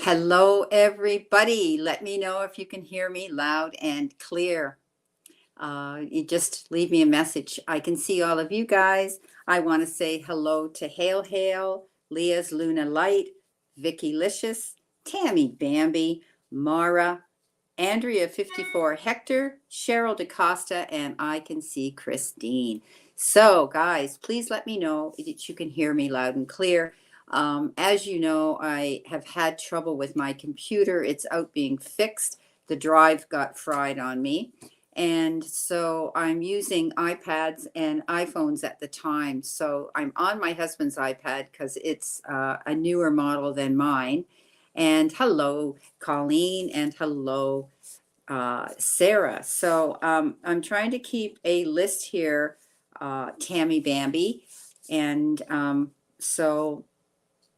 Hello, everybody. Let me know if you can hear me loud and clear. You just leave me a message. I can see all of you guys. I want to say hello to Hail Hail, Leah's Luna Light, Vicky Licious, Tammy Bambi, Mara, Andrea 54 Hector, Cheryl DaCosta, and I can see Christine. So, guys, please let me know that you can hear me loud and clear. As you know, I have had trouble with my computer. It's out being fixed. The drive got fried on me. And so I'm using iPads and iPhones at the time. So I'm on my husband's iPad because it's a newer model than mine. And hello, Colleen, and hello, Sarah. So I'm trying to keep a list here, Tammy Bambi. And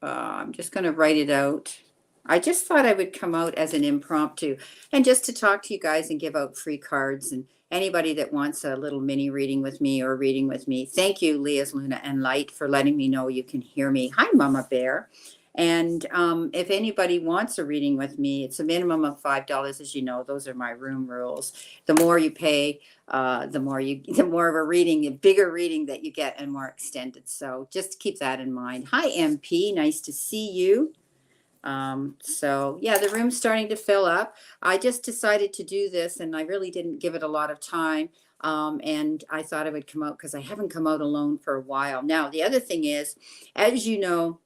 I'm just going to write it out. I just thought I would come out as an impromptu and just to talk to you guys and give out free cards and anybody that wants a little mini reading with me or reading with me. Thank you, Leah's Luna and Light, for letting me know you can hear me. Hi, Mama Bear. And if anybody wants a reading with me, it's a minimum of $5, as you know. Those are my room rules. The more you pay, the more of a reading, a bigger reading that you get and more extended. So just keep that in mind. Hi, MP. Nice to see you. So yeah, the room's starting to fill up. I just decided to do this and I really didn't give it a lot of time. And I thought I would come out because I haven't come out alone for a while. Now, the other thing is, as you know,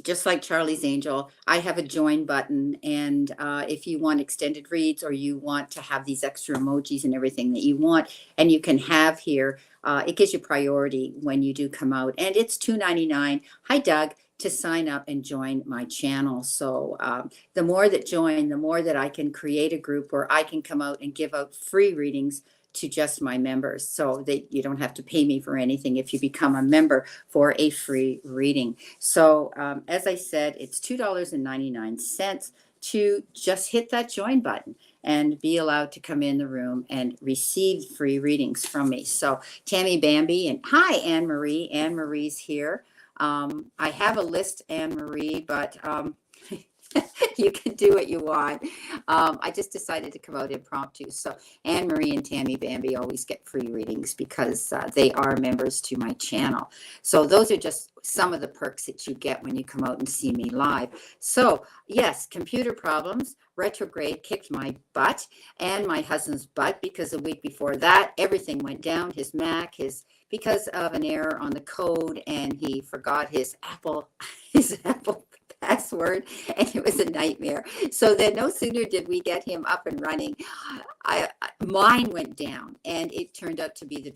just like Charlie's Angel, I have a join button. And if you want extended reads or you want to have these extra emojis and everything that you want, and you can have here, it gives you priority when you do come out. And it's $2.99. Hi, Doug, to sign up and join my channel. So the more that join, the more that I can create a group where I can come out and give out free readings to just my members, so that you don't have to pay me for anything if you become a member for a free reading. So as I said, it's $2.99 to just hit that join button and be allowed to come in the room and receive free readings from me. So Tammy Bambi, and hi, Anne Marie. Anne Marie's here. I have a list, Anne Marie, but you can do what you want. I just decided to come out impromptu. So Anne Marie and Tammy Bambi always get free readings because they are members to my channel. So those are just some of the perks that you get when you come out and see me live. So yes, computer problems. Retrograde kicked my butt and my husband's butt because the week before that, everything went down. His Mac, because of an error on the code, and he forgot his Apple password, and it was a nightmare. So then no sooner did we get him up and running, mine went down, and it turned out to be the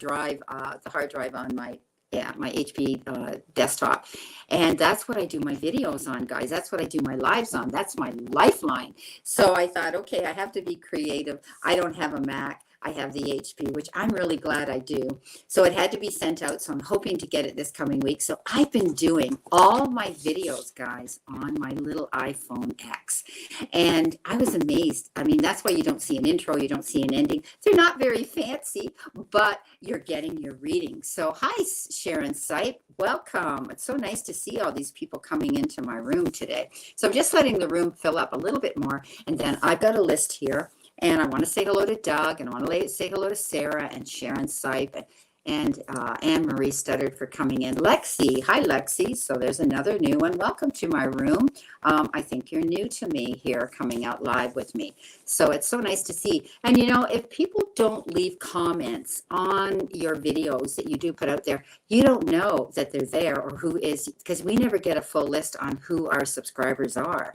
hard drive on my HP desktop. And that's what I do my videos on, guys. That's what I do my lives on. That's my lifeline. So I thought, okay, I have to be creative. I don't have a Mac. I have the HP, which I'm really glad I do. So it had to be sent out. So I'm hoping to get it this coming week. So I've been doing all my videos, guys, on my little iPhone X. And I was amazed. I mean, that's why you don't see an intro. You don't see an ending. They're not very fancy, but you're getting your reading. So hi, Sharon Sipe. Welcome. It's so nice to see all these people coming into my room today. So I'm just letting the room fill up a little bit more. And then I've got a list here. And I want to say hello to Doug, and I want to say hello to Sarah and Sharon Sipe and Anne Marie Studdard for coming in. Lexi, hi Lexi. So there's another new one. Welcome to my room. I think you're new to me here, coming out live with me. So it's so nice to see. And you know, if people don't leave comments on your videos that you do put out there, you don't know that they're there or who is, because we never get a full list on who our subscribers are.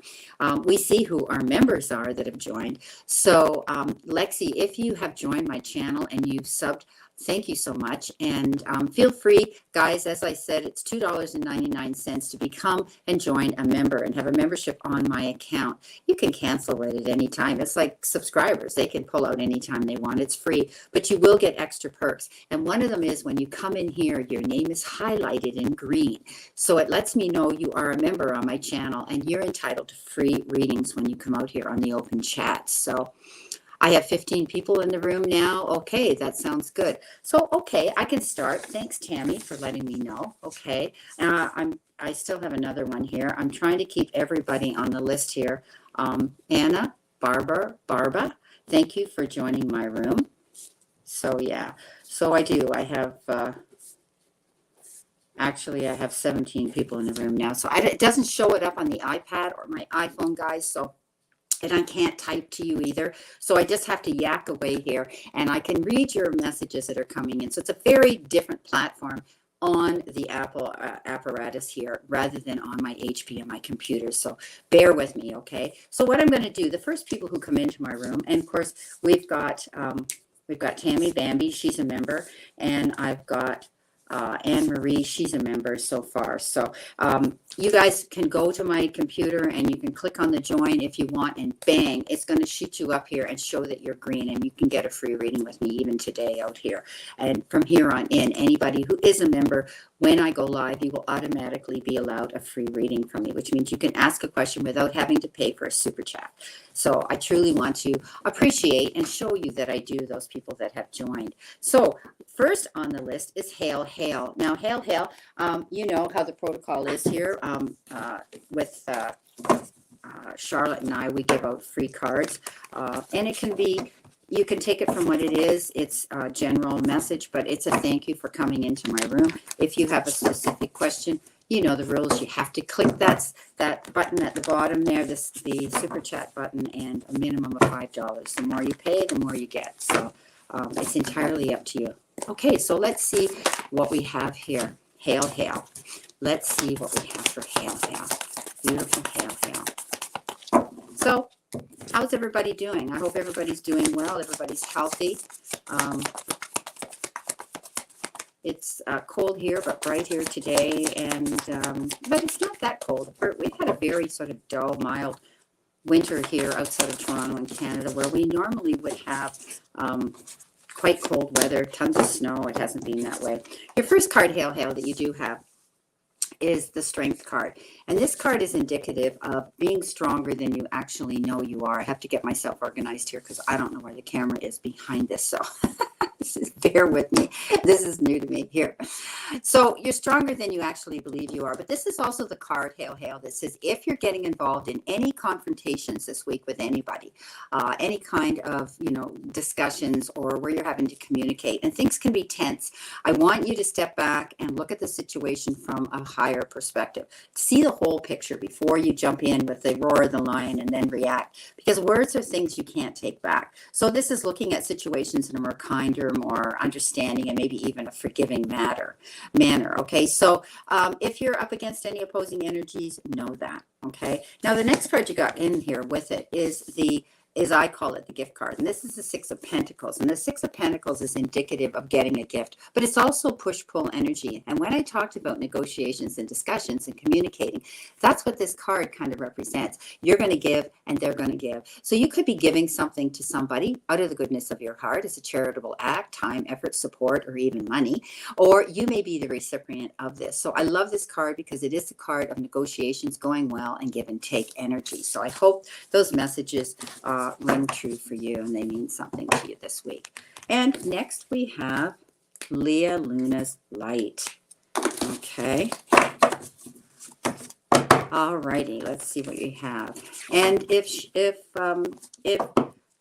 We see who our members are that have joined. So Lexi, if you have joined my channel and you've subbed, thank you so much. And feel free, guys, as I said, it's $2.99 to become and join a member and have a membership on my account. You can cancel it at any time. It's like subscribers. They can pull out anytime they want. It's free, but you will get extra perks. And one of them is when you come in here, your name is highlighted in green. So it lets me know you are a member on my channel and you're entitled to free readings when you come out here on the open chat. So I have 15 people in the room now. Okay, that sounds good. So, okay, I can start. Thanks, Tammy, for letting me know. Okay, I I still have another one here. I'm trying to keep everybody on the list here. Anna, Barba, thank you for joining my room. So yeah, so I do. I have, actually, I have 17 people in the room now. So it doesn't show it up on the iPad or my iPhone, guys. So, and I can't type to you either. So I just have to yak away here, and I can read your messages that are coming in. So it's a very different platform on the Apple apparatus here rather than on my HP and my computer. So bear with me, okay? So what I'm going to do, the first people who come into my room, and of course we've got Tammy Bambi, she's a member, and I've got Anne Marie, she's a member so far. So you guys can go to my computer and you can click on the join if you want, and bang, it's going to shoot you up here and show that you're green, and you can get a free reading with me even today out here. And from here on in, anybody who is a member, when I go live, you will automatically be allowed a free reading from me, which means you can ask a question without having to pay for a super chat. So I truly want to appreciate and show you that I do, those people that have joined. So first on the list is Hail Hail. Now, Hail Hail, you know how the protocol is here with Charlotte and I, we give out free cards, and it can be, you can take it from what it is. It's a general message, but it's a thank you for coming into my room. If you have a specific question, you know the rules. You have to click that button at the bottom there, the super chat button, and a minimum of $5. The more you pay, the more you get. So it's entirely up to you. Okay, so let's see what we have here. Hail, hail. Let's see what we have for Hail, hail. Beautiful Hail, hail. So how's everybody doing? I hope everybody's doing well. Everybody's healthy. It's cold here, but bright here today, and but it's not that cold. We've had a very sort of dull, mild winter here outside of Toronto in Canada, where we normally would have quite cold weather, tons of snow. It hasn't been that way. Your first card, Hail Hail, that you do have is the Strength card. And this card is indicative of being stronger than you actually know you are. I have to get myself organized here because I don't know where the camera is behind this. So bear with me. This is new to me here. So you're stronger than you actually believe you are. But this is also the card, Hail Hail, that says if you're getting involved in any confrontations this week with anybody, any kind of, discussions or where you're having to communicate and things can be tense, I want you to step back and look at the situation from a higher perspective. See the whole picture before you jump in with the roar of the lion and then react, because words are things you can't take back. So this is looking at situations in a more kinder, more understanding, and maybe even a forgiving manner. Okay, so if you're up against any opposing energies, know that. Okay, now the next card you got in here with it is I call it the gift card. And this is the Six of Pentacles. And the Six of Pentacles is indicative of getting a gift, but it's also push-pull energy. And when I talked about negotiations and discussions and communicating, that's what this card kind of represents. You're going to give and they're going to give. So you could be giving something to somebody out of the goodness of your heart as a charitable act, time, effort, support, or even money. Or you may be the recipient of this. So I love this card because it is the card of negotiations going well and give and take energy. So I hope those messages ring true for you and they mean something to you this week. And next we have Leah Luna's Light. Okay. All righty, let's see what we have. And if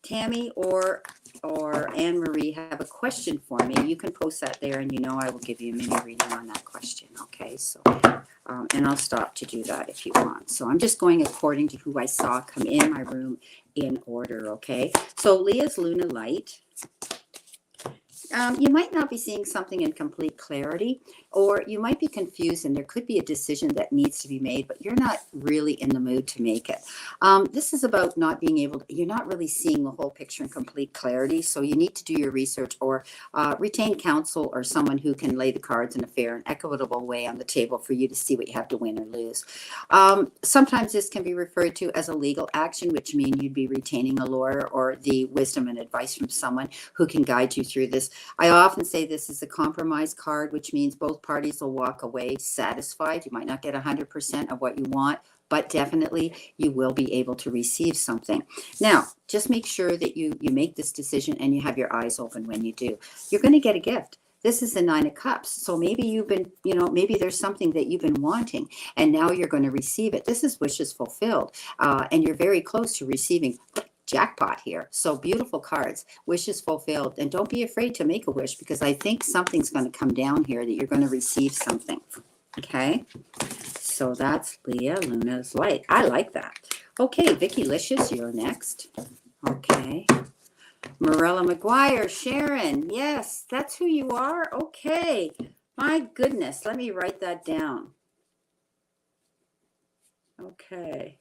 Tammy or Anne Marie have a question for me, you can post that there, and I will give you a mini reading on that question. Okay, so and I'll stop to do that if you want. So I'm just going according to who I saw come in my room in order. Okay, so Leah's Luna Light. You might not be seeing something in complete clarity, or you might be confused and there could be a decision that needs to be made, but you're not really in the mood to make it. This is about not being able to, you're not really seeing the whole picture in complete clarity, so you need to do your research or retain counsel or someone who can lay the cards in a fair and equitable way on the table for you to see what you have to win or lose. Sometimes this can be referred to as a legal action, which means you'd be retaining a lawyer or the wisdom and advice from someone who can guide you through this. I often say this is a compromise card, which means both parties will walk away satisfied. You might not get 100% of what you want, but definitely you will be able to receive something. Now, just make sure that you make this decision and you have your eyes open when you do. You're going to get a gift. This is the 9 of Cups. So maybe you've been, maybe there's something that you've been wanting and now you're going to receive it. This is wishes fulfilled. And you're very close to receiving jackpot here. So beautiful cards, wishes fulfilled. And don't be afraid to make a wish, because I think something's going to come down here that you're going to receive something. Okay. So that's Leah Luna's Light. I like that. Okay, Vicky Licious, you're next. Okay. Morella McGuire, Sharon. Yes, that's who you are. Okay. My goodness, let me write that down. Okay.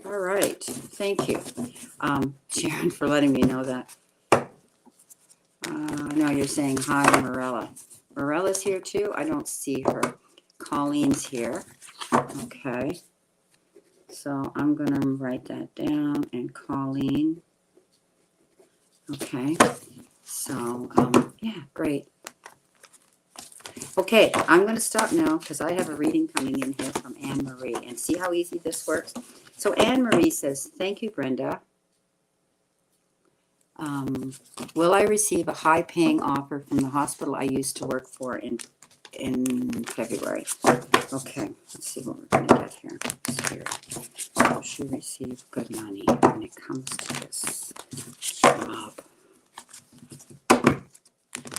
All right. Thank you, Sharon, for letting me know that. No, you're saying hi, Morella. Morella's here too. I don't see her. Colleen's here. Okay. So I'm going to write that down. And Colleen. Okay. So, yeah, great. Okay, I'm going to stop now because I have a reading coming in here from Anne Marie. And see how easy this works? So Anne Marie says, thank you, Brenda. Will I receive a high-paying offer from the hospital I used to work for in February? Okay, let's see what we're going to get here. Spirit. Will she receive good money when it comes to this job?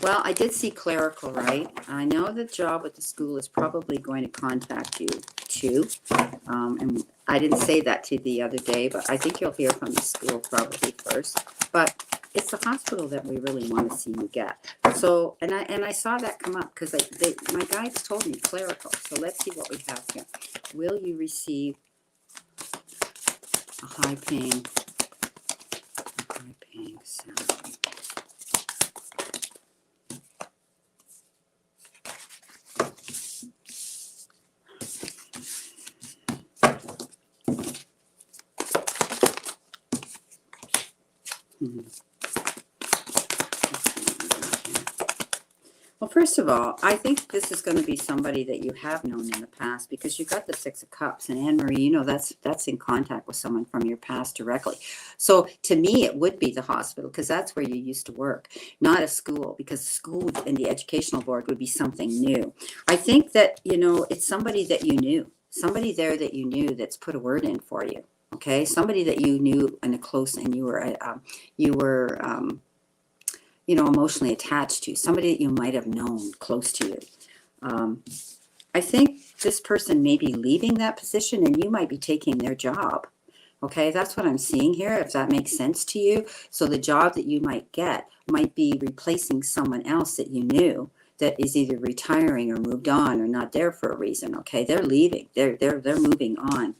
Well, I did see clerical, right? I know the job with the school is probably going to contact you too. And I didn't say that to you the other day, but I think you'll hear from the school probably first. But it's the hospital that we really want to see you get. So, and I saw that come up because my guides told me clerical. So let's see what we have here. Will you receive a high-paying salary? Well, first of all, I think this is going to be somebody that you have known in the past, because you got the 6 of Cups, and Anne Marie, that's in contact with someone from your past directly. So to me, it would be the hospital, because that's where you used to work, not a school, because school and the educational board would be something new. I think that, it's somebody that you knew, somebody there that you knew that's put a word in for you. Okay, somebody that you knew in a close, and you were emotionally attached to, somebody that you might have known close to you. I think this person may be leaving that position and you might be taking their job. Okay, that's what I'm seeing here, if that makes sense to you. So the job that you might get might be replacing someone else that you knew that is either retiring or moved on or not there for a reason. Okay, they're leaving. They're moving on.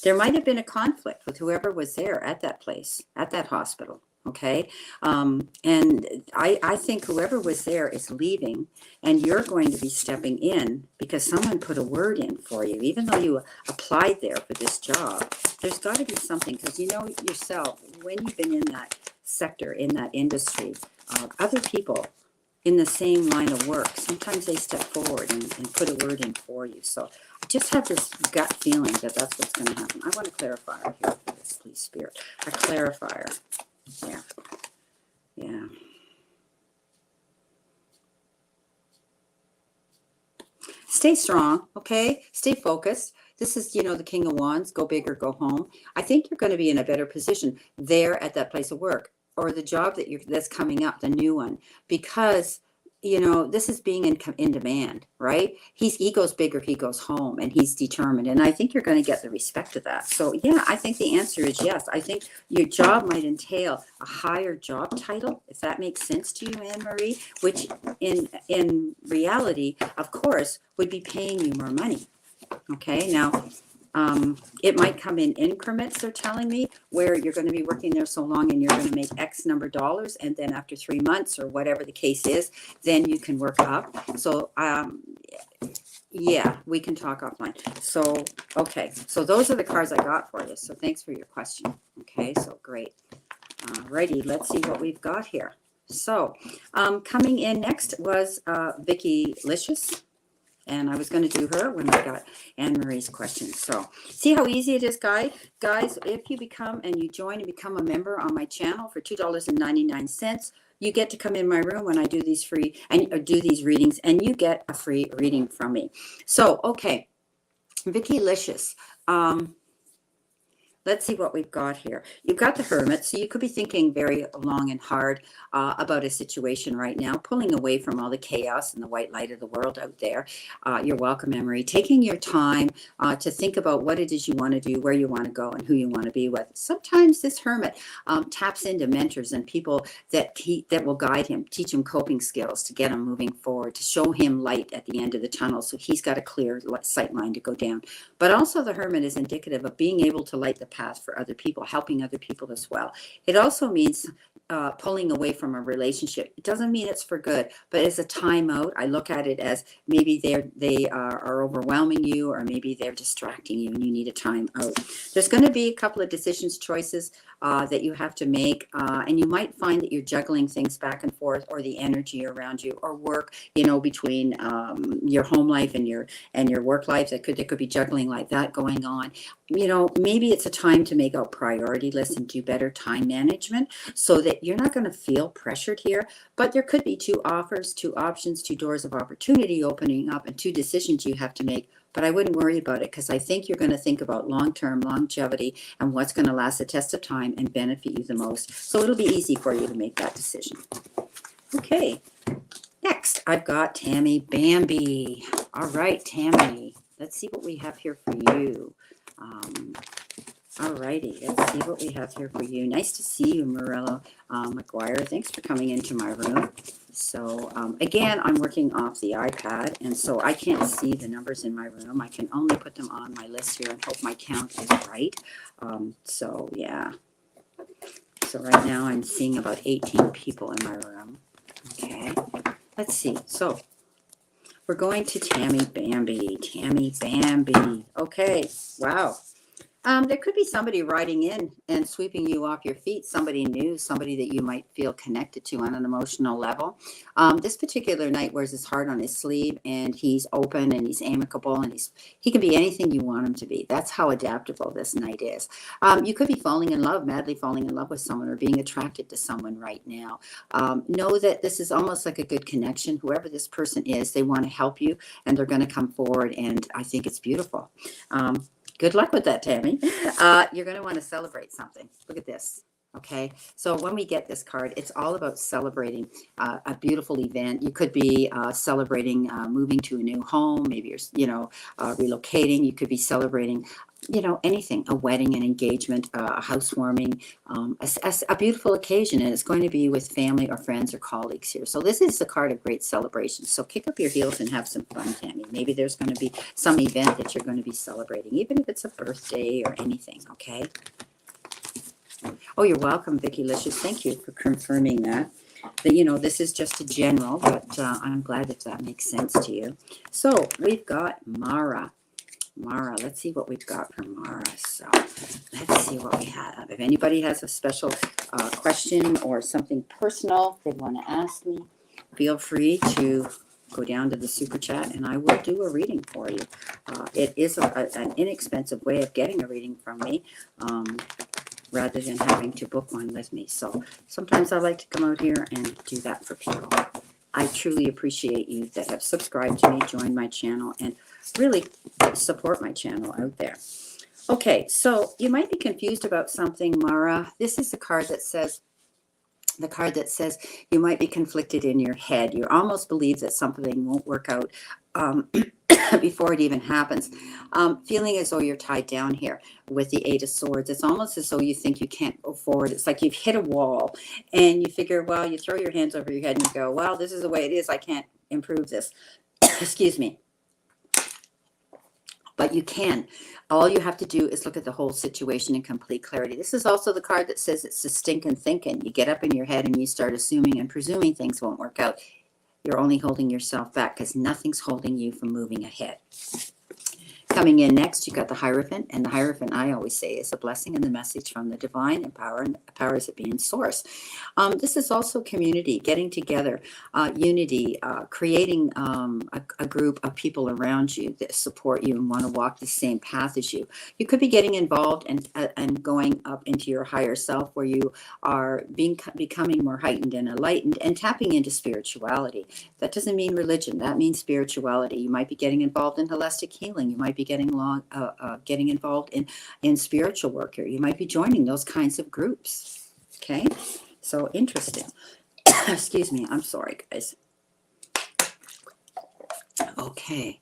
There might have been a conflict with whoever was there at that place, at that hospital. Okay. And I think whoever was there is leaving, and you're going to be stepping in because someone put a word in for you. Even though you applied there for this job, there's got to be something, because you know yourself, when you've been in that sector, in that industry, other people in the same line of work, sometimes they step forward and put a word in for you. So I just have this gut feeling that that's what's going to happen. I want a clarifier here for this, please, Spirit. A clarifier. Yeah. Yeah. Stay strong, okay? Stay focused. This is, the King of Wands, go big or go home. I think you're going to be in a better position there at that place of work, or the job that's coming up, the new one, because this is being in demand, right? He goes big or he goes home, and he's determined. And I think you're going to get the respect of that. So yeah, I think the answer is yes. I think your job might entail a higher job title, if that makes sense to you, Anne Marie, which in reality, of course, would be paying you more money. Okay, now it might come in increments, they're telling me, where you're going to be working there so long and you're going to make X number of dollars, and then after 3 months or whatever the case is, then you can work up. So yeah, we can talk offline. So okay, so those are the cards I got for you. So thanks for your question. Okay, so great. Righty, let's see what we've got here. So coming in next was Vicky Licious. And I was going to do her when I got Anne Marie's question. So see how easy it is, guys? Guys, if you become and you join and become a member on my channel for $2.99, you get to come in my room when I do these free and or do these readings, and you get a free reading from me. So, okay, Vicky Licious. Let's see what we've got here. You've got the Hermit, so you could be thinking very long and hard about a situation right now, pulling away from all the chaos and the white light of the world out there. You're welcome, Emery. Taking your time to think about what it is you want to do, where you want to go, and who you want to be with. Sometimes this Hermit taps into mentors and people that will guide him, teach him coping skills to get him moving forward, to show him light at the end of the tunnel, so he's got a clear sight line to go down. But also the Hermit is indicative of being able to light the path for other people, helping other people as well. It also means pulling away from a relationship. It doesn't mean it's for good, but as a timeout, I look at it as maybe they are overwhelming you, or maybe they're distracting you and you need a time out. There's going to be a couple of decisions, choices that you have to make, and you might find that you're juggling things back and forth, or the energy around you, or work, between your home life and your work life. There could be juggling like that going on. Maybe it's a time to make a priority list and do better time management, so that you're not going to feel pressured here. But there could be two offers, two options, two doors of opportunity opening up, and two decisions you have to make. But I wouldn't worry about it, because I think you're going to think about long-term longevity and what's going to last the test of time and benefit you the most. So it'll be easy for you to make that decision. Okay, next I've got Tammy Bambi. All right, Tammy, let's see what we have here for you. All righty, let's see what we have here for you. Nice to see you, Morello McGuire. Thanks for coming into my room. So again, I'm working off the iPad, and so I can't see the numbers in my room. I can only put them on my list here and hope my count is right. So yeah. So right now I'm seeing about 18 people in my room. Okay, let's see. So we're going to Tammy Bambi. Tammy Bambi. Okay, wow. There could be somebody riding in and sweeping you off your feet, somebody new, somebody that you might feel connected to on an emotional level. This particular knight wears his heart on his sleeve, and he's open and he's amicable, and he can be anything you want him to be. That's how adaptable this knight is. You could be falling in love, madly falling in love with someone, or being attracted to someone right now. Know that this is almost like a good connection. Whoever this person is, they want to help you, and they're going to come forward, and I think it's beautiful. Good luck with that, Tammy. You're going to want to celebrate something. Look at this. Okay, so when we get this card, it's all about celebrating a beautiful event. You could be celebrating moving to a new home. Maybe you're, relocating. You could be celebrating, anything, a wedding, an engagement, a housewarming, a beautiful occasion. And it's going to be with family or friends or colleagues here. So this is the card of great celebration. So kick up your heels and have some fun, Tammy. Maybe there's going to be some event that you're going to be celebrating, even if it's a birthday or anything, okay? Oh, you're welcome, Vicky Licious. Thank you for confirming that. But, this is just a general, but I'm glad if that makes sense to you. So we've got Mara. Mara, let's see what we've got for Mara. So let's see what we have. If anybody has a special question or something personal they want to ask me, feel free to go down to the super chat and I will do a reading for you. It is an inexpensive way of getting a reading from me, rather than having to book one with me. So sometimes I like to come out here and do that for people. I truly appreciate you that have subscribed to me, joined my channel, and really support my channel out there. Okay, so you might be confused about something, Mara. This is the card that says you might be conflicted in your head. You almost believe that something won't work out before it even happens. Feeling as though you're tied down here with the Eight of Swords. It's almost as though you think you can't go forward. It's like you've hit a wall and you figure, well, you throw your hands over your head and you go, well, this is the way it is. I can't improve this. Excuse me. But you can. All you have to do is look at the whole situation in complete clarity. This is also the card that says it's the stinking thinking. You get up in your head and you start assuming and presuming things won't work out. You're only holding yourself back because nothing's holding you from moving ahead. Coming in next, you got the Hierophant, and the Hierophant, I always say, is a blessing and the message from the divine and powers that be in source. This is also community, getting together, unity, creating a group of people around you that support you and want to walk the same path as you. You could be getting involved and going up into your higher self, where you are becoming more heightened and enlightened and tapping into spirituality. That doesn't mean religion. That means spirituality. You might be getting involved in holistic healing. You might be getting involved in spiritual work, or you might be joining those kinds of groups. Okay, so interesting. Excuse me. I'm sorry, guys. Okay.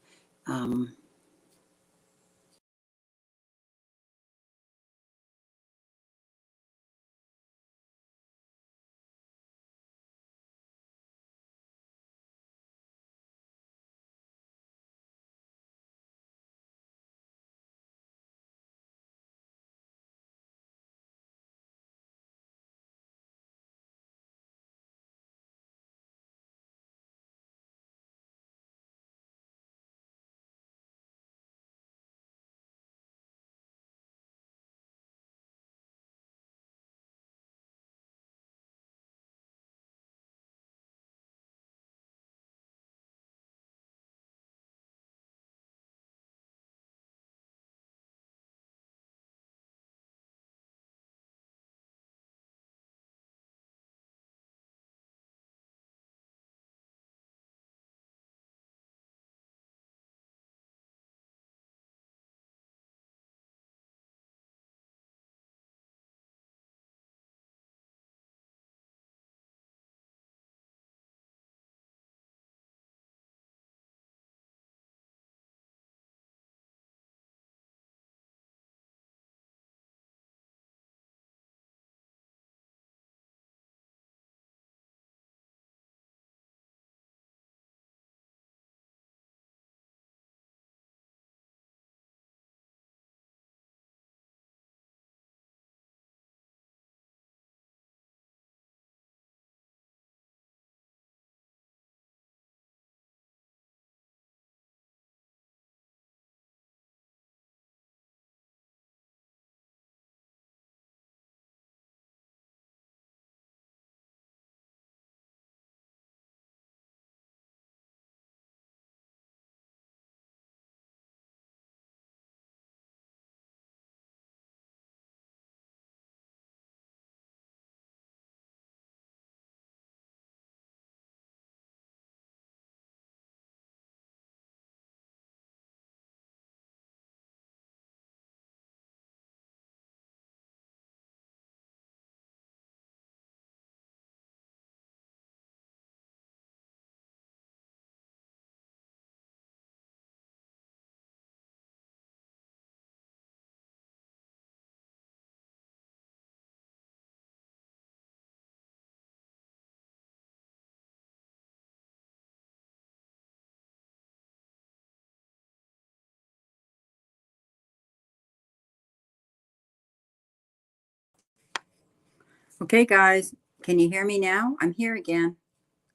Okay, guys, can you hear me now? I'm here again.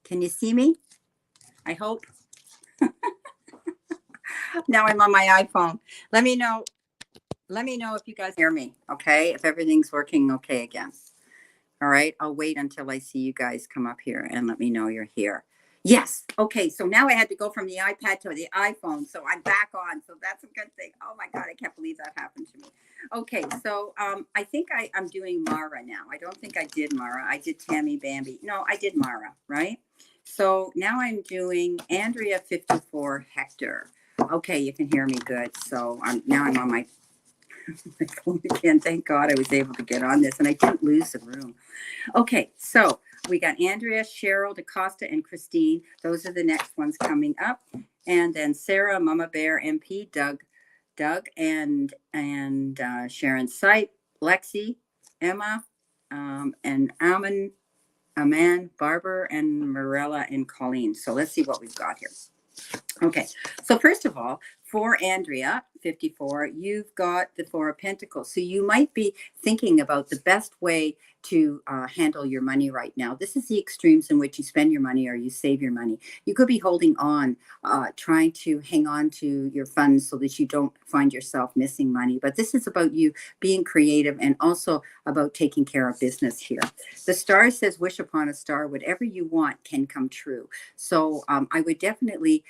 Can you see me? I hope. Now I'm on my iPhone. Let me know. Let me know if you guys hear me. Okay, if everything's working okay again. All right, I'll wait until I see you guys come up here and let me know you're here. Yes. Okay, so now I had to go from the iPad to the iPhone, so I'm back on. So that's a good thing. Oh my God, I can't believe that happened to me. Okay, so I think I'm doing Mara now. I don't think I did Mara. I did Tammy Bambi. No, I did Mara, right? So now I'm doing Andrea 54 Hector. Okay, you can hear me good. So now I'm on my phone again. Thank God I was able to get on this, and I didn't lose the room. Okay, so we got Andrea, Cheryl, DaCosta, and Christine. Those are the next ones coming up. And then Sarah, Mama Bear, MP, Doug, and Sharon Sipe, Lexi, Emma, and Aman, Barbara, and Morella, and Colleen. So let's see what we've got here. Okay, so first of all, for Andrea, 54, you've got the Four of Pentacles. So you might be thinking about the best way to handle your money right now. This is the extremes in which you spend your money or you save your money. You could be holding on, trying to hang on to your funds so that you don't find yourself missing money. But this is about you being creative and also about taking care of business here. The star says, wish upon a star, whatever you want can come true. So I would definitely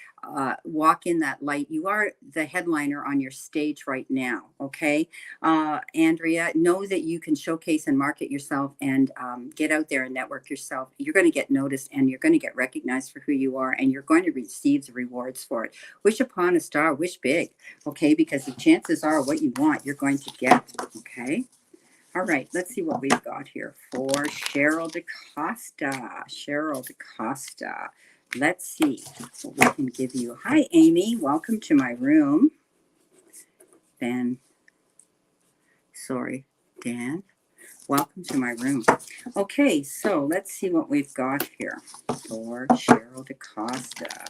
walk in that light. You are the headliner on your stage right now. Okay. Andrea, know that you can showcase and market yourself and get out there and network yourself. You're going to get noticed and you're going to get recognized for who you are and you're going to receive the rewards for it. Wish upon a star, wish big. Okay. Because the chances are what you want, you're going to get. Okay. All right, let's see what we've got here for Cheryl DaCosta. Cheryl DaCosta. Let's see what we can give you. Hi, Amy. Welcome to my room. Dan. Welcome to my room. Okay, so let's see what we've got here for Cheryl DaCosta.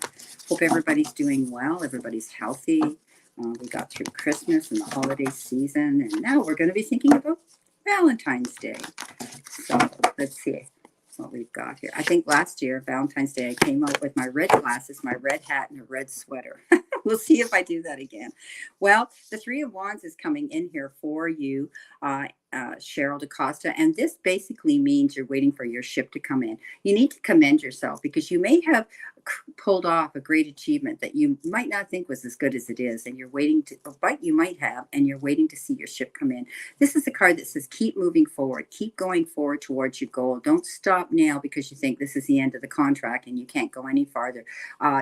Hope everybody's doing well. Everybody's healthy. We got through Christmas and the holiday season, and now we're going to be thinking about Valentine's Day. So let's see what we've got here. I think last year, Valentine's Day, I came out with my red glasses, my red hat, and a red sweater. We'll see if I do that again. Well, the Three of Wands is coming in here for you, Cheryl DaCosta. And this basically means you're waiting for your ship to come in. You need to commend yourself because you may have pulled off a great achievement that you might not think was as good as it is. And you're waiting to, but you might have, and you're waiting to see your ship come in. This is the card that says, keep moving forward, keep going forward towards your goal. Don't stop now because you think this is the end of the contract and you can't go any farther.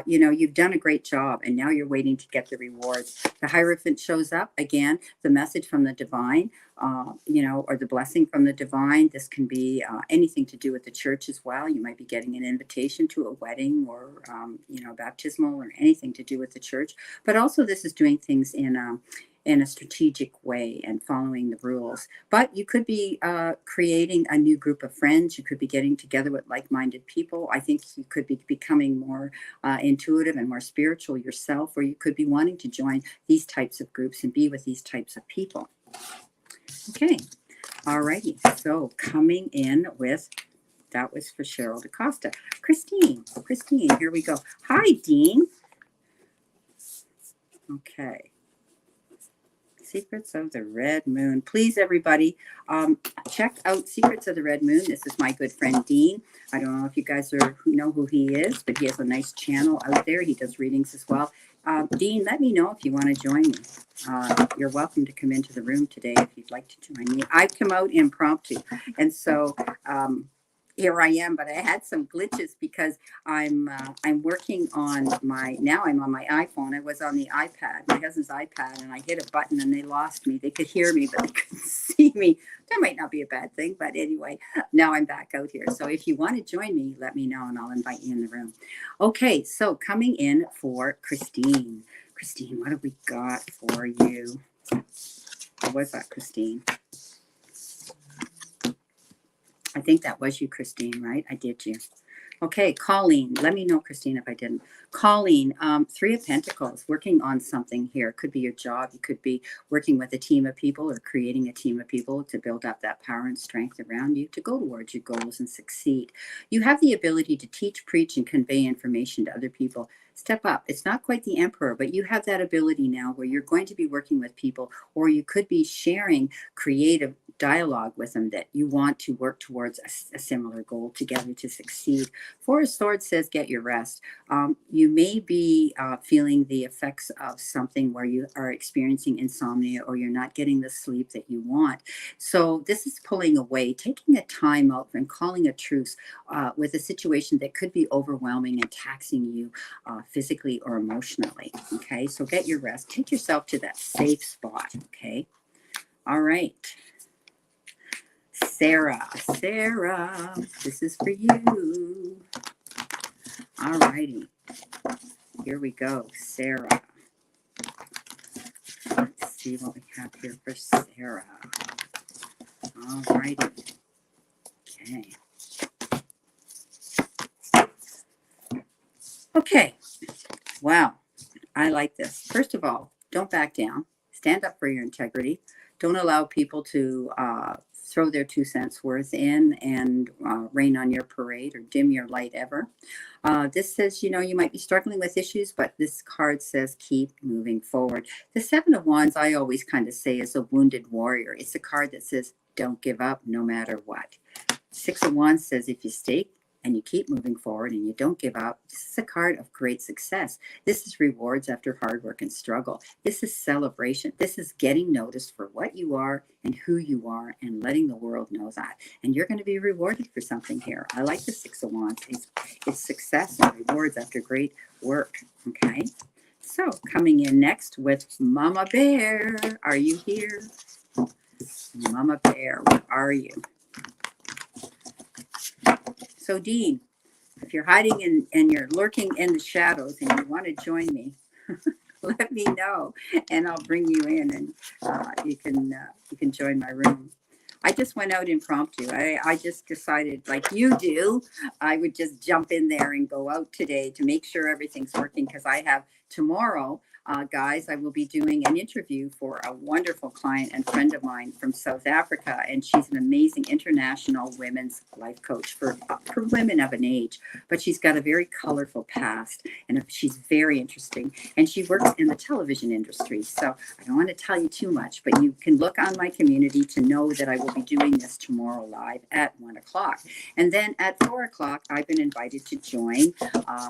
You've done a great job and now you're waiting to get the rewards. The Hierophant shows up again, the message from the divine, or the blessing from the divine. This can be anything to do with the church as well. You might be getting an invitation to a wedding or, baptismal or anything to do with the church. But also this is doing things in a strategic way and following the rules. But you could be creating a new group of friends. You could be getting together with like-minded people. I think you could be becoming more intuitive and more spiritual yourself, or you could be wanting to join these types of groups and be with these types of people. Okay. All righty. So coming in with, that was for Cheryl DaCosta. Christine, here we go. Hi, Dean. Okay. Secrets of the Red Moon. Please, everybody, check out Secrets of the Red Moon. This is my good friend, Dean. I don't know if you guys know who he is, but he has a nice channel out there. He does readings as well. Dean, let me know if you want to join me. You're welcome to come into the room today if you'd like to join me. I've come out impromptu, and so here I am, but I had some glitches because I'm working on I'm on my iPhone. I was on the iPad, my husband's iPad, and I hit a button and they lost me. They could hear me, but they couldn't see me. That might not be a bad thing, but anyway, now I'm back out here. So if you want to join me, let me know and I'll invite you in the room. Okay, so coming in for Christine. Christine, what have we got for you? What was that, Christine? I think that was you, Christine, right? I did you. Okay, Colleen. Let me know, Christine, if I didn't. Colleen, Three of Pentacles, working on something here. Could be your job. You could be working with a team of people or creating a team of people to build up that power and strength around you to go towards your goals and succeed. You have the ability to teach, preach, and convey information to other people. Step up. It's not quite the emperor, but you have that ability now where you're going to be working with people, or you could be sharing creative dialogue with them that you want to work towards a similar goal together to succeed. Four of Swords says get your rest. You may be feeling the effects of something where you are experiencing insomnia or you're not getting the sleep that you want. So this is pulling away, taking a time out and calling a truce with a situation that could be overwhelming and taxing you physically or emotionally. Okay, so get your rest. Take yourself to that safe spot. Okay. All right. Sarah, this is for you. All righty. Here we go, Sarah. Let's see what we have here for Sarah. All righty. Okay. Okay. Wow. I like this. First of all, don't back down. Stand up for your integrity. Don't allow people to throw their 2 cents worth in and rain on your parade or dim your light ever. This says, you might be struggling with issues, but this card says keep moving forward. The Seven of Wands, I always kind of say, is a wounded warrior. It's a card that says don't give up no matter what. Six of Wands says if you stay and you keep moving forward and you don't give up, this is a card of great success. This is rewards after hard work and struggle. This is celebration. This is getting noticed for what you are and who you are and letting the world know that. And you're going to be rewarded for something here. I like the Six of Wands. It's success and rewards after great work. Okay. So coming in next with Mama Bear. Are you here? Mama Bear, where are you? So Dean, if you're hiding and you're lurking in the shadows and you want to join me, let me know and I'll bring you in and you can join my room. I just went out impromptu. I just decided, like you do, I would just jump in there and go out today to make sure everything's working because I have tomorrow, guys, I will be doing an interview for a wonderful client and friend of mine from South Africa. And she's an amazing international women's life coach for women of an age. But she's got a very colorful past and she's very interesting. And she works in the television industry. So I don't want to tell you too much, but you can look on my community to know that I will be doing this tomorrow live at 1:00. And then at 4:00, I've been invited to join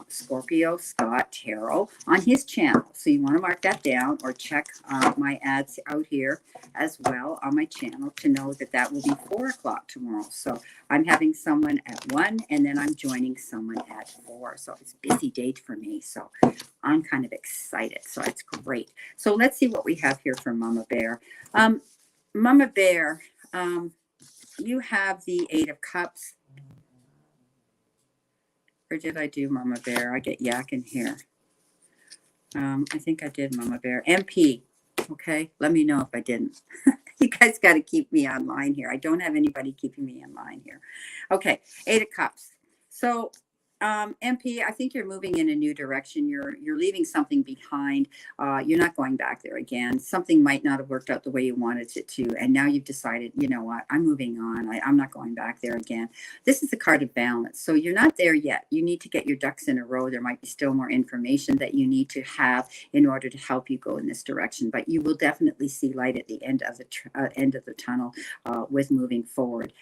Scorpio Scott Taro on his channel. So you want to mark that down or check my ads out here as well on my channel to know that that will be 4:00 tomorrow. So I'm having someone at 1 and then I'm joining someone at 4. So it's a busy date for me. So I'm kind of excited. So it's great. So let's see what we have here for Mama Bear. Mama Bear, you have the Eight of Cups. Or did I do Mama Bear? I get yakking here. I think I did Mama Bear. MP. Okay. Let me know if I didn't. You guys got to keep me online here. I don't have anybody keeping me in line here. Okay. Eight of Cups. So MP, I think you're moving in a new direction. You're leaving something behind. You're not going back there again. Something might not have worked out the way you wanted it to. And now you've decided, you know what, I'm moving on. I'm not going back there again. This is a card of balance. So you're not there yet. You need to get your ducks in a row. There might be still more information that you need to have in order to help you go in this direction. But you will definitely see light at the end of the tunnel with moving forward,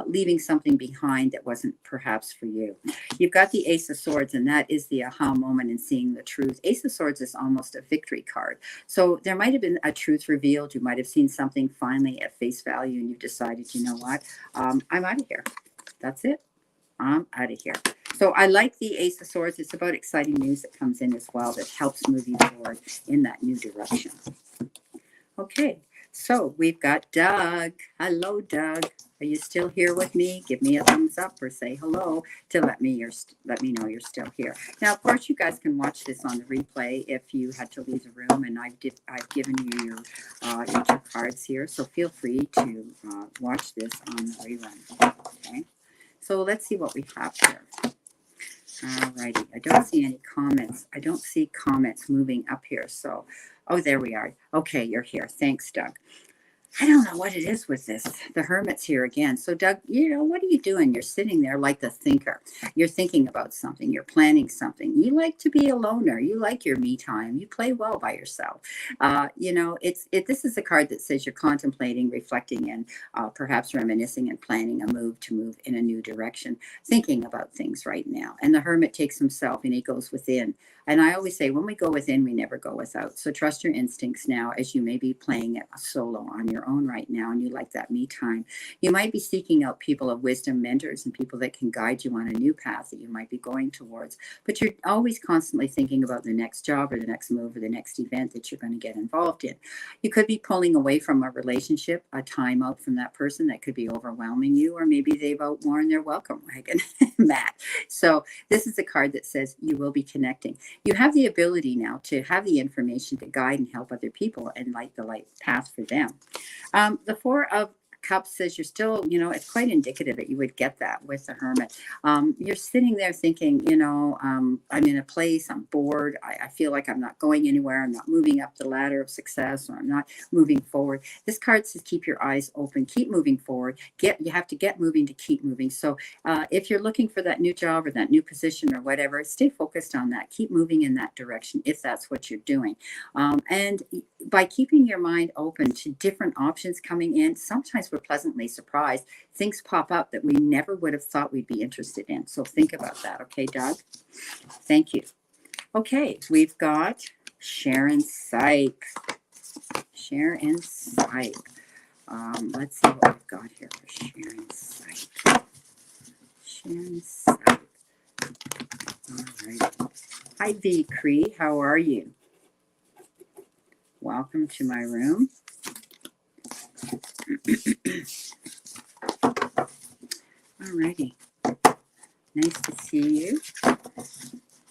leaving something behind that wasn't perhaps for you. You've got the Ace of Swords, and that is the aha moment in seeing the truth. Ace of Swords is almost a victory card. So there might have been a truth revealed. You might have seen something finally at face value, and you've decided, you know what, I'm out of here. That's it. I'm out of here. So I like the Ace of Swords. It's about exciting news that comes in as well that helps move you forward in that new direction. Okay, so we've got Doug. Hello, Doug. Are you still here with me? Give me a thumbs up or say hello to let me know you're still here. Now, of course, you guys can watch this on the replay if you had to leave the room, and I've given you your two cards here, so feel free to watch this on the rerun. Okay, so let's see what we have here. All righty. I don't see any comments. I don't see comments moving up here. So, oh, there we are. Okay, you're here. Thanks, Doug. I don't know what it is with this. The Hermit's here again. So, Doug, what are you doing? You're sitting there like the thinker. You're thinking about something. You're planning something. You like to be a loner. You like your me time. You play well by yourself. This is a card that says you're contemplating, reflecting, and perhaps reminiscing and planning a move to move in a new direction, thinking about things right now. And the Hermit takes himself and he goes within. And I always say, when we go within, we never go without. So trust your instincts now, as you may be playing it solo on your own right now, and you like that me time. You might be seeking out people of wisdom, mentors, and people that can guide you on a new path that you might be going towards. But you're always constantly thinking about the next job or the next move or the next event that you're going to get involved in. You could be pulling away from a relationship, a time out from that person that could be overwhelming you, or maybe they've outworn their welcome wagon, Matt. So this is a card that says you will be connecting. You have the ability now to have the information to guide and help other people and light the light path for them. The Four of Cups says you're still, it's quite indicative that you would get that with the Hermit. You're sitting there thinking, I'm in a place, I'm bored, I feel like I'm not going anywhere, I'm not moving up the ladder of success, or I'm not moving forward. This card says keep your eyes open, keep moving forward. You have to get moving to keep moving. So if you're looking for that new job or that new position or whatever, stay focused on that. Keep moving in that direction if that's what you're doing. And by keeping your mind open to different options coming in, sometimes we're pleasantly surprised. Things pop up that we never would have thought we'd be interested in. So think about that. Okay, Doug? Thank you. Okay, we've got Sharon Syke. Sharon Syke. Let's see what we've got here for Sharon Syke. Sharon Syke. All right. Hi, V. Cree. How are you? Welcome to my room. All righty. Nice to see you.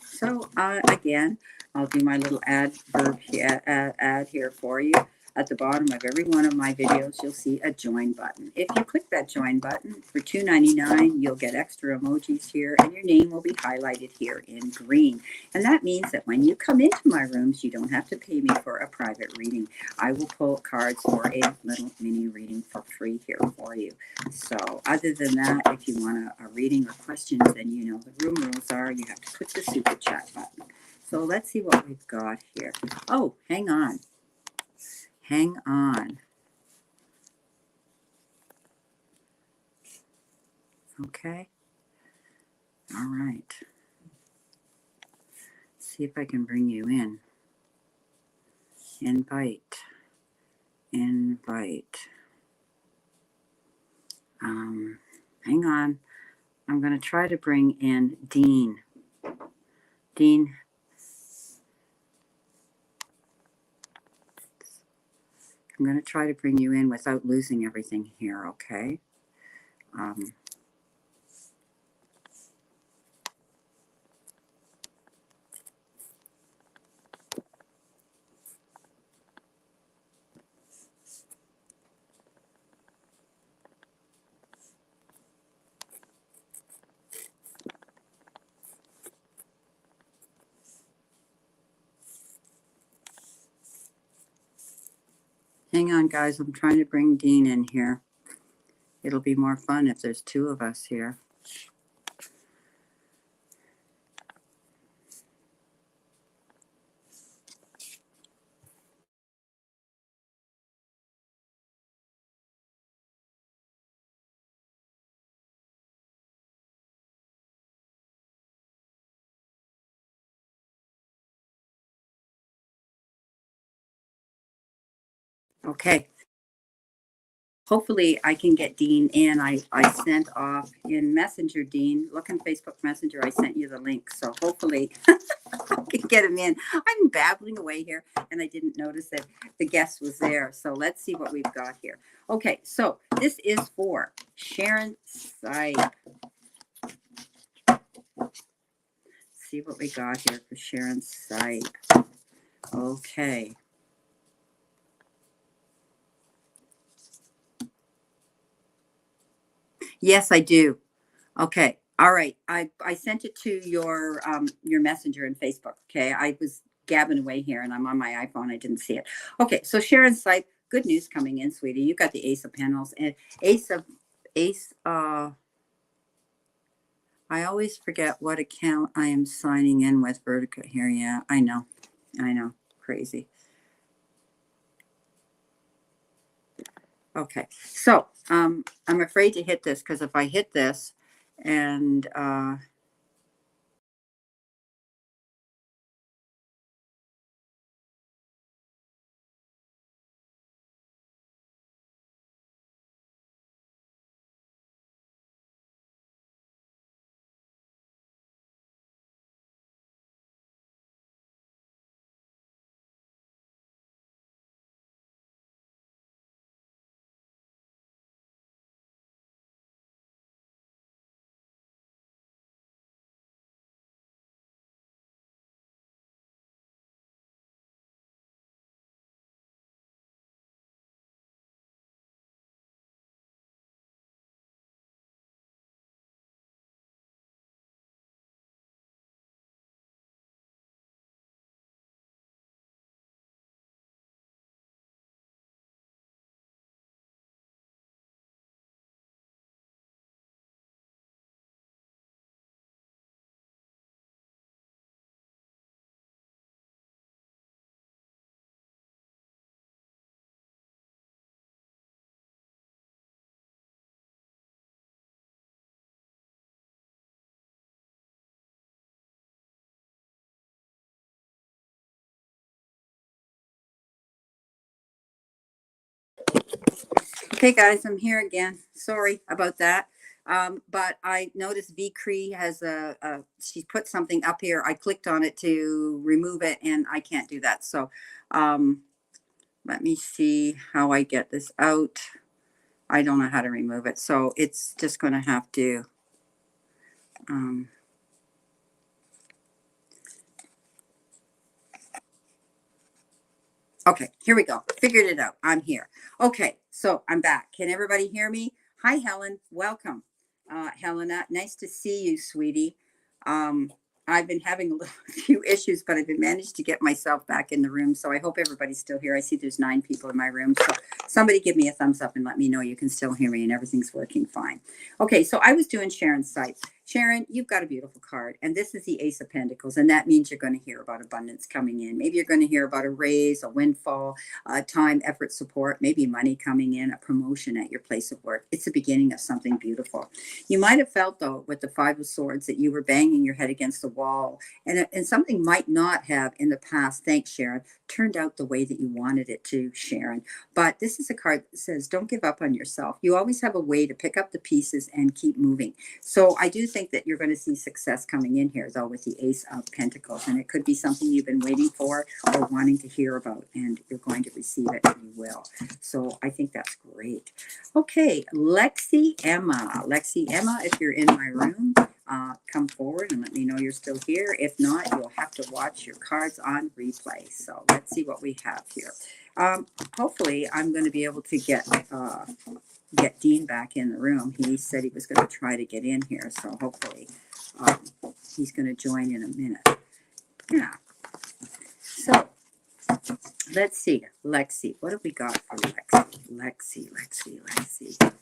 So again, I'll do my little adverb here, ad here for you. At the bottom of every one of my videos, you'll see a join button. If you click that join button for $2.99, you'll get extra emojis here, and your name will be highlighted here in green. And that means that when you come into my rooms, you don't have to pay me for a private reading. I will pull cards for a little mini reading for free here for you. So other than that, if you want a reading or questions, then you know the room rules are you have to click the super chat button. So let's see what we've got here. Oh, hang on. Hang on. Okay. All right. See if I can bring you in. Invite. Invite. Hang on. I'm going to try to bring in Dean. Dean. I'm going to try to bring you in without losing everything here, okay? Hang on, guys. I'm trying to bring Dean in here. It'll be more fun if there's two of us here. Okay. Hopefully I can get Dean in. I sent off in Messenger, Dean. Look in Facebook Messenger. I sent you the link. So hopefully I can get him in. I'm babbling away here and I didn't notice that the guest was there. So let's see what we've got here. Okay, so this is for Sharon Syke. See what we got here for Sharon Syke. Okay. Yes, I do. Okay. All right. I sent it to your messenger in Facebook. Okay. I was gabbing away here and I'm on my iPhone. I didn't see it. Okay. So Sharon's like, good news coming in, sweetie. You got the Ace of Pentacles and Ace. I always forget what account I am signing in with Vertica here. Yeah, I know. Crazy. Okay. So I'm afraid to hit this because if I hit this and Okay, guys, I'm here again. Sorry about that. But I noticed V Cree has she put something up here. I clicked on it to remove it and I can't do that. So um, let me see how I get this out. I don't know how to remove it. So it's just going to have to, um, okay, here we go. Figured it out. I'm here. Okay, so I'm back. Can everybody hear me? Hi, Helen. Welcome. Helena, nice to see you, sweetie. Um, I've been having a few issues, but I've been managed to get myself back in the room. So I hope everybody's still here. I see there's 9 people in my room. So somebody give me a thumbs up and let me know you can still hear me and everything's working fine. Okay, so I was doing Sharon's site. Sharon, you've got a beautiful card, and this is the Ace of Pentacles, and that means you're going to hear about abundance coming in. Maybe you're going to hear about a raise, a windfall, time, effort, support, maybe money coming in, a promotion at your place of work. It's the beginning of something beautiful. You might have felt, though, with the Five of Swords that you were banging your head against the wall, and something might not have in the past, thanks, Sharon, turned out the way that you wanted it to, Sharon. But this is a card that says, don't give up on yourself. You always have a way to pick up the pieces and keep moving. So I do think that you're going to see success coming in here, though, with the Ace of Pentacles. And it could be something you've been waiting for or wanting to hear about, and you're going to receive it, and you will. So I think that's great. Okay, Lexi Emma. Lexi Emma, if you're in my room, come forward and let me know you're still here. If not, you'll have to watch your cards on replay. So let's see what we have here. Hopefully, I'm going to be able to get Dean back in the room. He said he was going to try to get in here, so hopefully um, he's going to join in a minute. Yeah. So let's see, Lexi. What have we got for Lexi? Lexi.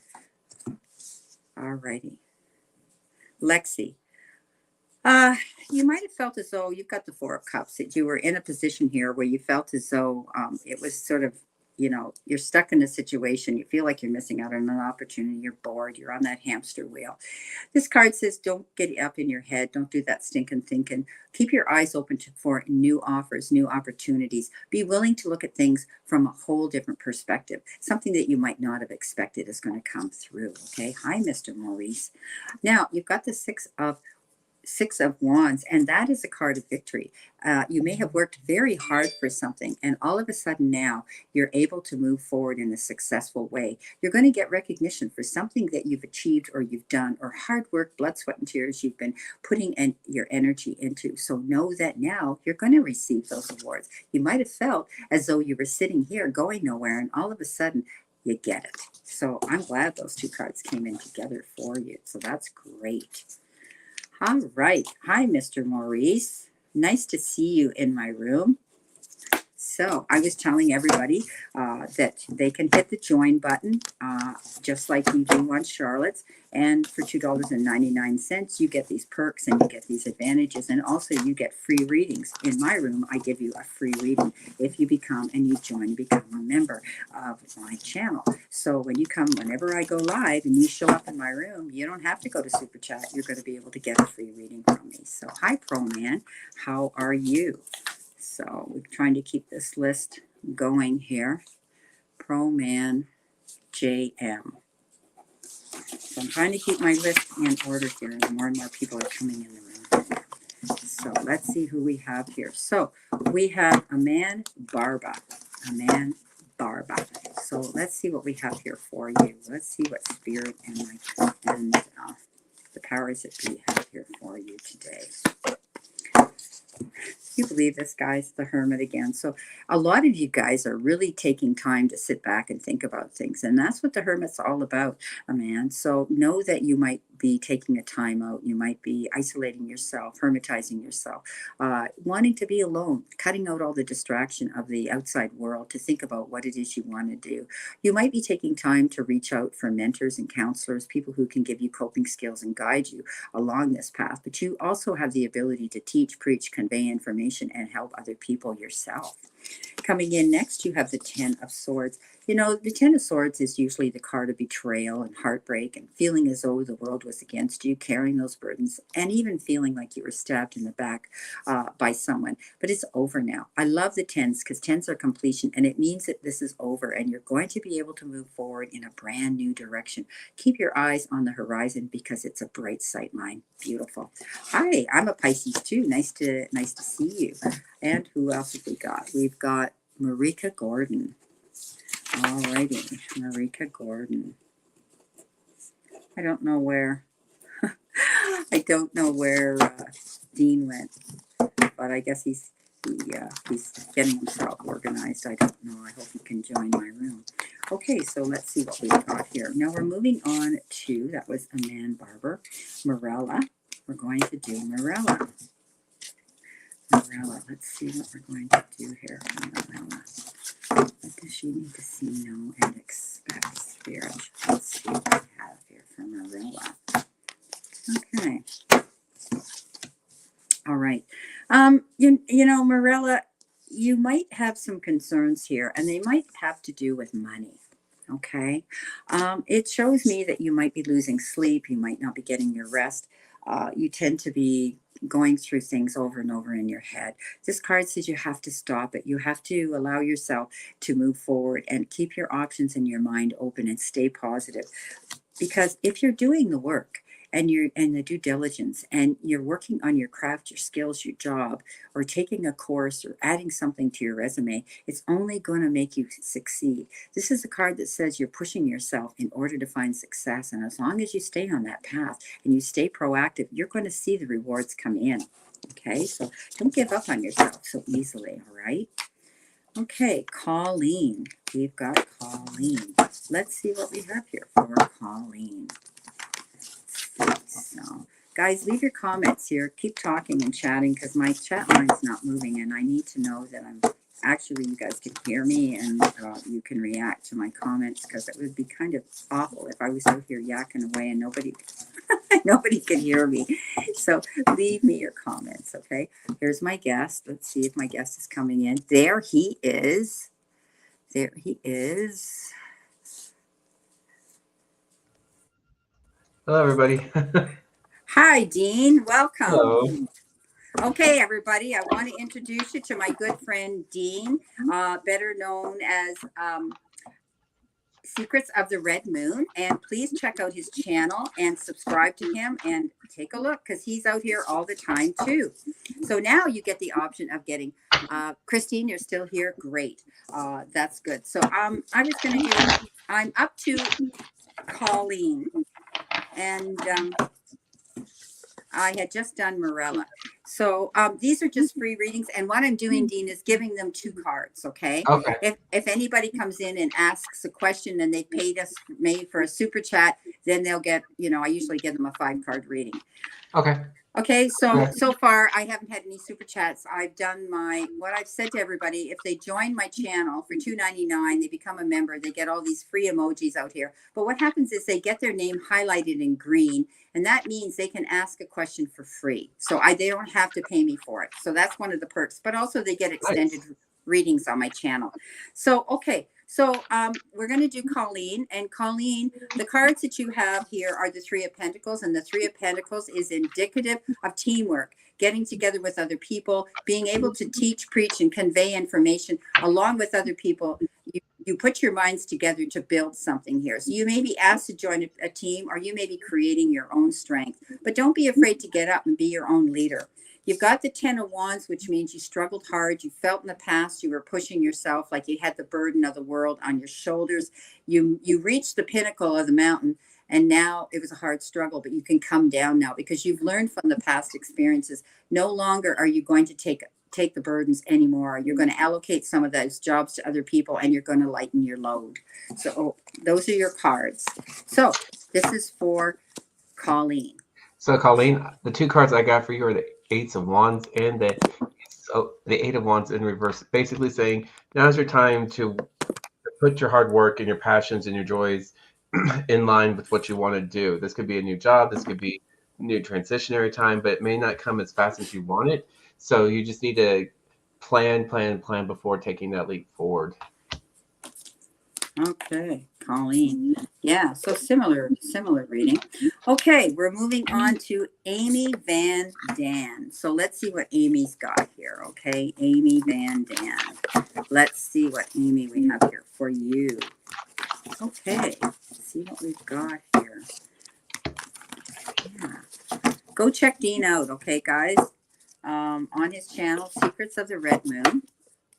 All righty, Lexi. You might have felt as though you've got the Four of Cups, that you were in a position here where you felt as though it was sort of, you're stuck in a situation. You feel like you're missing out on an opportunity. You're bored. You're on that hamster wheel. This card says, don't get up in your head. Don't do that stinking thinking. Keep your eyes open for new offers, new opportunities. Be willing to look at things from a whole different perspective. Something that you might not have expected is going to come through. Okay. Hi, Mr. Maurice. Now, you've got the Six of Wands, and that is a card of victory. You may have worked very hard for something, and all of a sudden now you're able to move forward in a successful way. You're going to get recognition for something that you've achieved or you've done, or hard work, blood, sweat, and tears you've been putting your energy into. So know that now you're going to receive those awards. You might have felt as though you were sitting here going nowhere, and all of a sudden you get it. So I'm glad those 2 cards came in together for you. So that's great. All right. Hi, Mr. Maurice. Nice to see you in my room. So I was telling everybody that they can hit the join button, just like you do on Charlotte's. And for $2.99, you get these perks and you get these advantages. And also you get free readings. In my room, I give you a free reading if you become a member of my channel. So when you come, whenever I go live and you show up in my room, you don't have to go to Super Chat. You're going to be able to get a free reading from me. So hi, Pro Man. How are you? So we're trying to keep this list going here. Pro Man JM. So I'm trying to keep my list in order here, and more people are coming in the room. So let's see who we have here. So we have Aman Barba. So let's see what we have here for you. Let's see what spirit and the powers that be have here for you today. You believe this, guys? The Hermit again. So a lot of you guys are really taking time to sit back and think about things, and that's what the Hermit's all about, man. So know that you might be taking a time out. You might be isolating yourself, hermitizing yourself, wanting to be alone, cutting out all the distraction of the outside world to think about what it is you want to do. You might be taking time to reach out for mentors and counselors, people who can give you coping skills and guide you along this path. But you also have the ability to teach, preach, convey information, and help other people yourself. Coming in next, you have the Ten of Swords. You know, the Ten of Swords is usually the card of betrayal and heartbreak and feeling as though the world was against you, carrying those burdens, and even feeling like you were stabbed in the back by someone. But it's over now. I love the tens because tens are completion, and it means that this is over and you're going to be able to move forward in a brand new direction. Keep your eyes on the horizon because it's a bright sight line. Beautiful. Hi, I'm a Pisces too. Nice to see you. And who else have we got? We've got Marika Gordon. All righty, Marika Gordon. I don't know where Dean went, but I guess he's getting himself organized. I don't know. I hope he can join my room. Okay, so let's see what we've got here. Now we're moving on to, that was a man barber, Morella. We're going to do Morella. Morella, let's see what we're going to do here for Morella. What does she need to see, know, and expect, Spirit? Let's see what we have here for Morella. Okay. All right. You know, Morella, you might have some concerns here, and they might have to do with money. Okay. It shows me that you might be losing sleep. You might not be getting your rest. You tend to be going through things over and over in your head. This card says you have to stop it. You have to allow yourself to move forward and keep your options in your mind open and stay positive. Because if you're doing the work and you're and the due diligence and you're working on your craft, your skills, your job, or taking a course or adding something to your resume, it's only going to make you succeed. This is a card that says you're pushing yourself in order to find success. And as long as you stay on that path and you stay proactive, you're going to see the rewards come in. Okay, so don't give up on yourself so easily. All right. Okay, Colleen. We've got Colleen. Let's see what we have here for Colleen. So, guys, leave your comments here. Keep talking and chatting because my chat line's not moving, and I need to know that I'm actually, you guys can hear me and you can react to my comments because it would be kind of awful if I was out here yakking away and nobody could hear me. So leave me your comments, okay? Here's my guest. Let's see if my guest is coming in. There he is. There he is. Hello, everybody. Hi, Dean. Welcome. Hello. Okay, everybody. I want to introduce you to my good friend Dean, better known as Secrets of the Red Moon. And please check out his channel and subscribe to him and take a look because he's out here all the time too. So now you get the option of getting Christine, you're still here. Great. That's good. So I was going to do, I'm up to Colleen. And I had just done Morella. So these are just free readings. And what I'm doing, Dean, is giving them 2 cards, okay? Okay. If anybody comes in and asks a question and they paid us maybe for a super chat, then they'll get, you know, I usually give them a 5-card reading. Okay. Okay, so far I haven't had any super chats. I've done what I've said to everybody, if they join my channel for $2.99, they become a member, they get all these free emojis out here. But what happens is they get their name highlighted in green, and that means they can ask a question for free. So they don't have to pay me for it. So that's one of the perks. But also they get extended readings on my channel. So, okay. So we're going to do Colleen. And Colleen, the cards that you have here are the 3 of Pentacles. And the 3 of Pentacles is indicative of teamwork, getting together with other people, being able to teach, preach, and convey information along with other people. You put your minds together to build something here. So you may be asked to join a team, or you may be creating your own strength. But don't be afraid to get up and be your own leader. You've got the 10 of Wands, which means you struggled hard. You felt in the past you were pushing yourself like you had the burden of the world on your shoulders. You reached the pinnacle of the mountain, and now it was a hard struggle, but you can come down now because you've learned from the past experiences. No longer are you going to take the burdens anymore. You're going to allocate some of those jobs to other people, and you're going to lighten your load. So those are your cards. So this is for Colleen. So, Colleen, the 2 cards I got for you are the 8 of Wands and the 8 of Wands in reverse, basically saying now's your time to put your hard work and your passions and your joys in line with what you want to do. This could be a new job. This could be new transitionary time, but it may not come as fast as you want it. So you just need to plan before taking that leap forward. Okay, Colleen. Yeah, so similar reading. Okay, we're moving on to Amy Van Dan. So let's see what Amy's got here. Okay, Amy Van Dan. Let's see what Amy we have here for you. Okay, let's see what we've got here. Yeah. Go check Dean out, okay, guys? On his channel, Secrets of the Red Moon.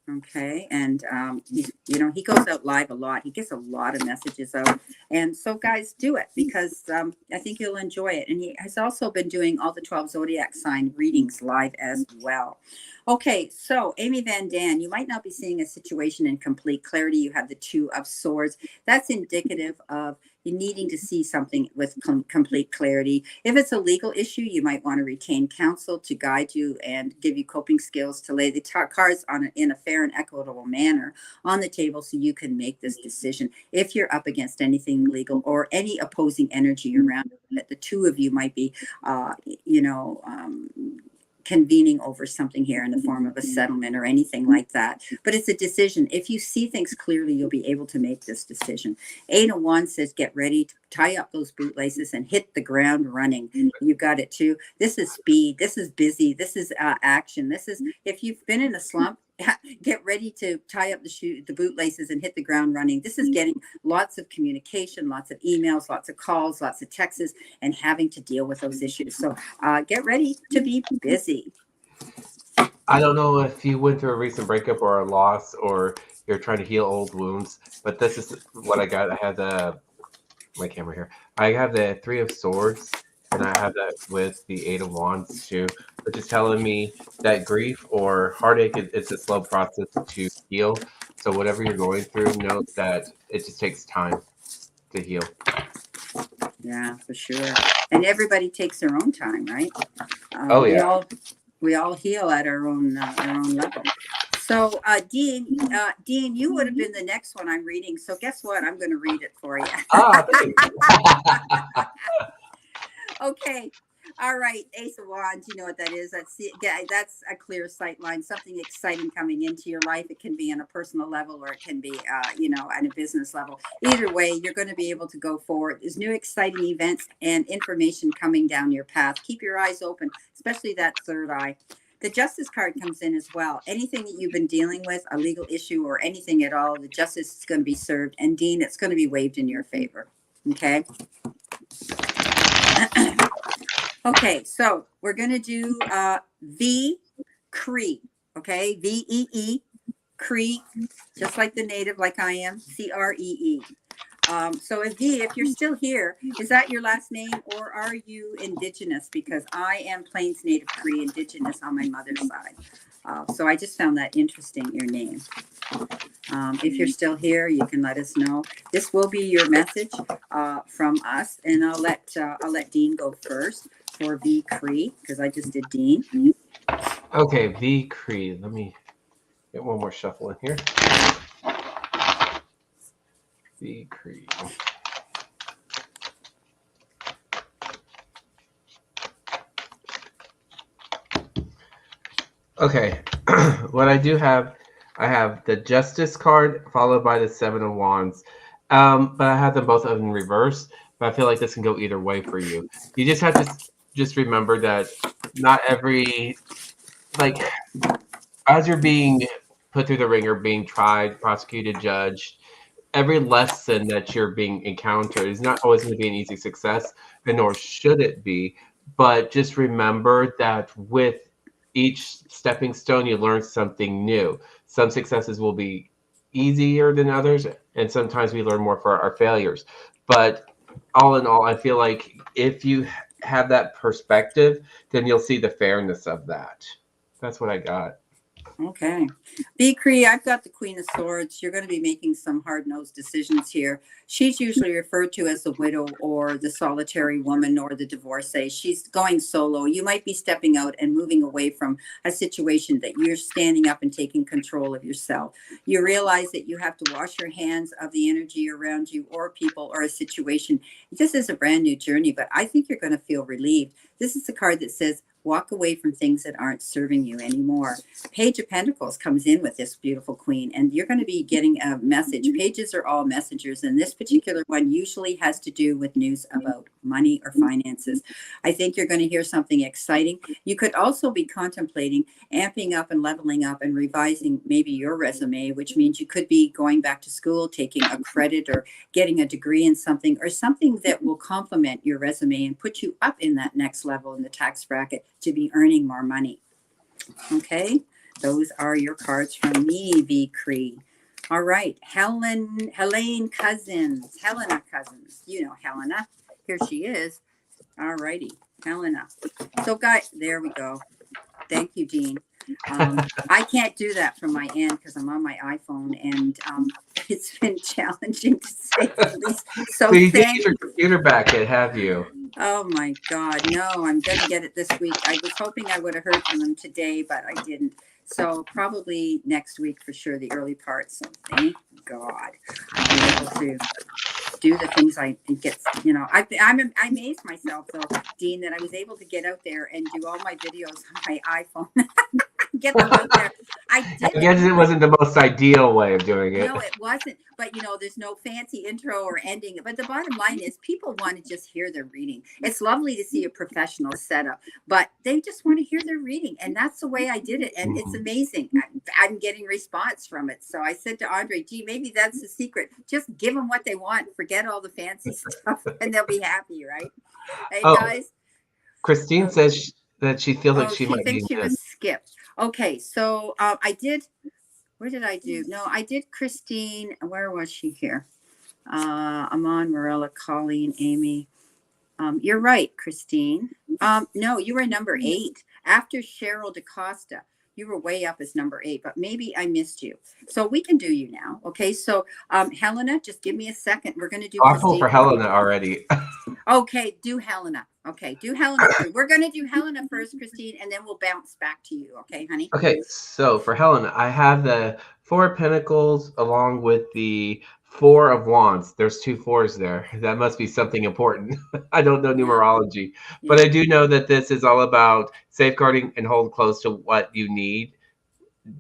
Okay, and he's, you know, he goes out live a lot. He gets a lot of messages out, and so guys, do it because I think you'll enjoy it. And he has also been doing all the 12 zodiac sign readings live as well. Okay, so Amy Van Dan, you might not be seeing a situation in complete clarity. You have the Two of Swords. That's indicative of you needing to see something with complete clarity. If it's a legal issue, you might want to retain counsel to guide you and give you coping skills to lay the cards on in a fair and equitable manner on the table so you can make this decision. If you're up against anything legal or any opposing energy around it, the two of you might be, convening over something here in the form of a settlement or anything like that. But it's a decision. If you see things clearly, you'll be able to make this decision. 8 of Wands says, get ready to tie up those bootlaces and hit the ground running. You got it too. This is speed. This is busy. This is action. This is, if you've been in a slump, get ready to tie up the bootlaces and hit the ground running. This is getting lots of communication, lots of emails, lots of calls, lots of texts, and having to deal with those issues. So get ready to be busy. I don't know if you went through a recent breakup or a loss or you're trying to heal old wounds, but this is what I got. I have my camera here. I have the Three of Swords, and I have that with the Eight of Wands too, which is telling me that grief or heartache, it's a slow process to heal. So whatever you're going through, know that it just takes time to heal. Yeah, for sure. And everybody takes their own time, right? Oh yeah. We all heal at our own level. So, Dean, you would have been the next one I'm reading. So, guess what? I'm going to read it for you. Okay. All right. Ace of Wands. You know what that is? That's a clear sight line. Something exciting coming into your life. It can be on a personal level, or it can be, at a business level. Either way, you're going to be able to go forward. There's new exciting events and information coming down your path. Keep your eyes open, especially that third eye. The Justice card comes in as well. Anything that you've been dealing with, a legal issue or anything at all, the justice is going to be served. And Dean, it's going to be waived in your favor. Okay. Okay, so we're going to do V Cree. Okay, VEE Cree, just like the native, like I am, CREE. So if you're still here, is that your last name or are you Indigenous? Because I am Plains Native Cree Indigenous on my mother's side. So I just found that interesting, your name. If you're still here, you can let us know. This will be your message from us, and I'll let Dean go first for V Cree because I just did Dean. Okay, V Cree. Let me get one more shuffle in here. V Cree. Okay, what I do have, I have the Justice card followed by the Seven of Wands. But I have them both in reverse. But I feel like this can go either way for you. You just have to just remember that not every, like, as you're being put through the ringer, being tried, prosecuted, judged, every lesson that you're being encountered is not always going to be an easy success, and nor should it be. But just remember that with each stepping stone, you learn something new. Some successes will be easier than others, and sometimes we learn more for our failures. But all in all, I feel like if you have that perspective, then you'll see the fairness of that. That's what I got. Okay. V Cree, I've got the Queen of Swords. You're going to be making some hard-nosed decisions here. She's usually referred to as the widow or the solitary woman or the divorcee. She's going solo. You might be stepping out and moving away from a situation that you're standing up and taking control of yourself. You realize that you have to wash your hands of the energy around you or people or a situation. This is a brand new journey, but I think you're going to feel relieved. This is the card that says, Walk away from things that aren't serving you anymore. Page of Pentacles comes in with this beautiful queen, and you're going to be getting a message. Pages are all messengers, and this particular one usually has to do with news about money or finances. I think you're going to hear something exciting. You could also be contemplating amping up and leveling up and revising maybe your resume, which means you could be going back to school, taking a credit, or getting a degree in something, or something that will complement your resume and put you up in that next level in the tax bracket to be earning more money. Okay, those are your cards from me, V. Cree. All right, Helena Cousins. You know Helena. Here she is. All righty, Helena. So, guys, there we go. Thank you, Jean. I can't do that from my end because I'm on my iPhone, and it's been challenging to say the least. So you did thank get your computer back yet, have you? Oh my God, no, I'm going to get it this week. I was hoping I would have heard from them today, but I didn't. So probably next week for sure, the early part. So thank God I'll be able to do the things I get, you know, I amazed myself though, Dean, that I was able to get out there and do all my videos on my iPhone. Get them out there. I guess it wasn't the most ideal way of doing it. No, it wasn't. But, you know, there's no fancy intro or ending. But the bottom line is people want to just hear their reading. It's lovely to see a professional setup, but they just want to hear their reading. And that's the way I did it. And it's amazing. I'm getting response from it. So I said to Andre, gee, maybe that's the secret. Just give them what they want. Forget all the fancy stuff and they'll be happy, right? Hey, guys. Christine says that she feels like she might be she was skipped. Okay, so I did. Where did I do? No, I did Christine. Where was she here? Amon, Marilla, Colleen, Amy. You're right, Christine. No, you were number 8 after Cheryl DaCosta. You were way up as number 8, but maybe I missed you. So we can do you now. Okay, so Helena, just give me a second. We're going to do I'll pull for Helena already. Okay, do Helena. Okay, do Helena first. We're going to do Helena first, Christine, and then we'll bounce back to you. Okay, honey? Okay, so for Helena, I have the 4 of Pentacles along with the 4 of Wands. There's 2 4s there. That must be something important. I don't know numerology, but I do know that this is all about safeguarding and hold close to what you need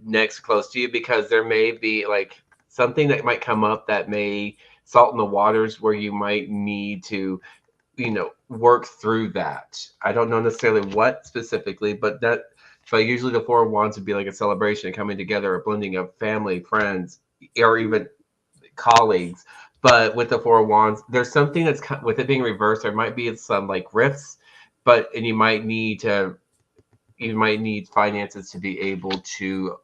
next close to you, because there may be like something that might come up that may salt in the waters where you might need to, you know, work through that. I don't know necessarily what specifically, but usually the 4 of Wands would be like a celebration, coming together, a blending of family, friends, or even colleagues. But with the 4 of Wands, there's something that's, with it being reversed, there might be some like rifts, and you might need finances to be able to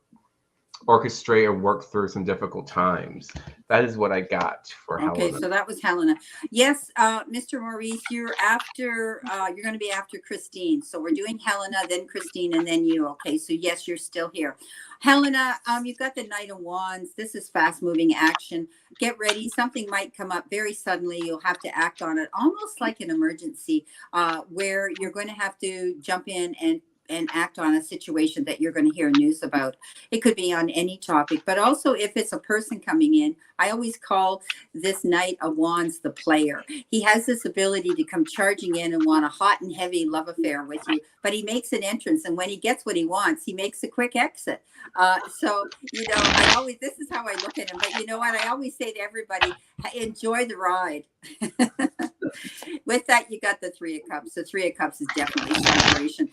orchestrate or work through some difficult times. That is what I got for Helena. Okay, so that was Helena. Yes, Mr. Maurice, you're going to be after Christine. So we're doing Helena, then Christine, and then you. Okay, so yes, you're still here. Helena, you've got the Knight of Wands. This is fast-moving action. Get ready. Something might come up very suddenly. You'll have to act on it, almost like an emergency, where you're going to have to jump in and act on a situation that you're going to hear news about. It could be on any topic, but also if it's a person coming in, I always call this Knight of Wands the player. He has this ability to come charging in and want a hot and heavy love affair with you, but he makes an entrance, and when he gets what he wants, he makes a quick exit. So, you know, this is how I look at him, but you know what? I always say to everybody, enjoy the ride. With that, you got the 3 of Cups. The 3 of Cups is definitely celebration.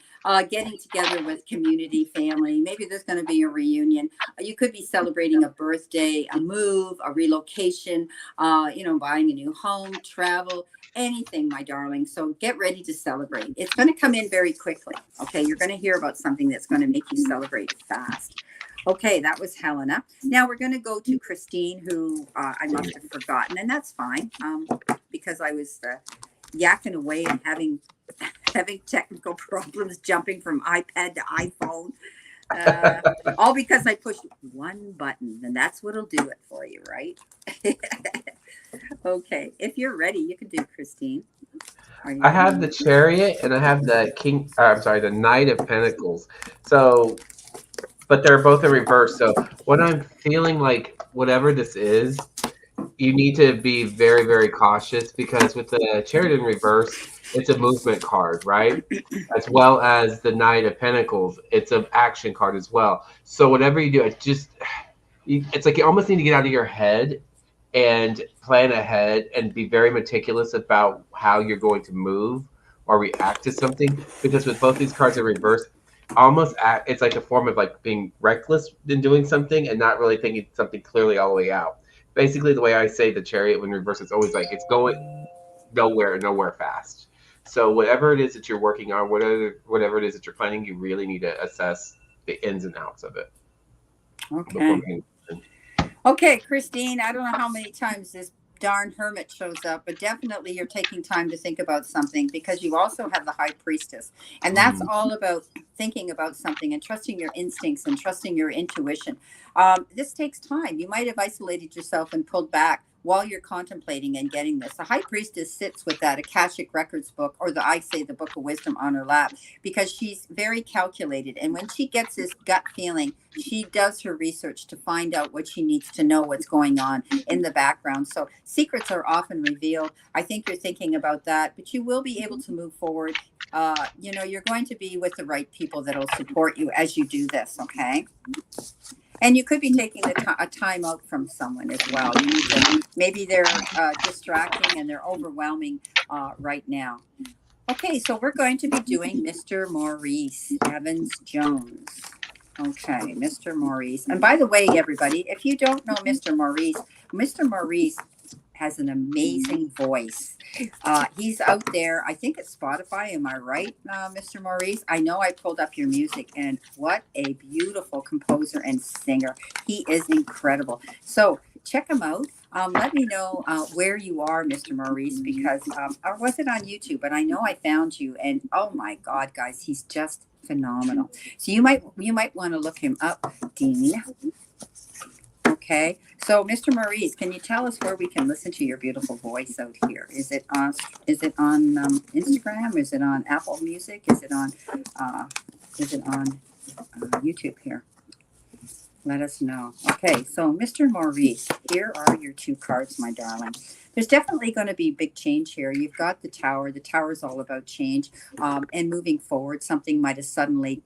Getting together with community, family. Maybe there's going to be a reunion. You could be celebrating a birthday, a move, a relocation, you know, buying a new home, travel, anything, my darling. So get ready to celebrate. It's going to come in very quickly. Okay, you're going to hear about something that's going to make you celebrate fast. Okay, that was Helena. Now we're going to go to Christine, who I must have forgotten, and that's fine, because I was yakking away and having technical problems, jumping from iPad to iPhone, all because I pushed one button, and that's what'll do it for you, right? Okay, if you're ready, you can do Christine. I have the Chariot and I have the Knight of Pentacles. So, but they're both in reverse. So what I'm feeling like, whatever this is, you need to be very, very cautious because with the Chariot in reverse, it's a movement card, right? As well as the Knight of Pentacles, it's an action card as well. So whatever you do, it's like you almost need to get out of your head and plan ahead and be very meticulous about how you're going to move or react to something. Because with both these cards in reverse, it's like a form of like being reckless in doing something and not really thinking something clearly all the way out. Basically, the way I say the Chariot when reverse is always like it's going nowhere fast. So whatever it is that you're working on, whatever it is that you're planning, you really need to assess the ins and outs of it before Okay. making a decision. Okay, Christine, I don't know how many times this darn hermit shows up, but definitely you're taking time to think about something because you also have the high priestess. And that's all about thinking about something and trusting your instincts and trusting your intuition. This takes time. You might have isolated yourself and pulled back while you're contemplating and getting this. The high priestess sits with that Akashic Records book, or I say the Book of Wisdom, on her lap because she's very calculated. And when she gets this gut feeling, she does her research to find out what she needs to know, what's going on in the background. So secrets are often revealed. I think you're thinking about that, but you will be able to move forward. You're going to be with the right people that will support you as you do this. Okay. And you could be taking a time out from someone as well. You need to, maybe they're distracting and they're overwhelming right now. Okay, so we're going to be doing Mr. Maurice Evans Jones. Okay, Mr. Maurice. And by the way, everybody, if you don't know Mr. Maurice has an amazing voice. He's out there, I think it's Spotify. Am I right, Mr. Maurice? I know I pulled up your music, and what a beautiful composer and singer. He is incredible. So check him out. Let me know where you are, Mr. Maurice, because or was it on YouTube? But I know I found you, and oh my God, guys, he's just phenomenal. So you might want to look him up, Dean. Okay, so Mr. Maurice, can you tell us where we can listen to your beautiful voice out here? Is it on Instagram? Is it on Apple Music? Is it on YouTube here? Let us know. Okay, so Mr. Maurice, here are your two cards, my darling. There's definitely going to be big change here. You've got the Tower. The Tower is all about change and moving forward. Something might have suddenly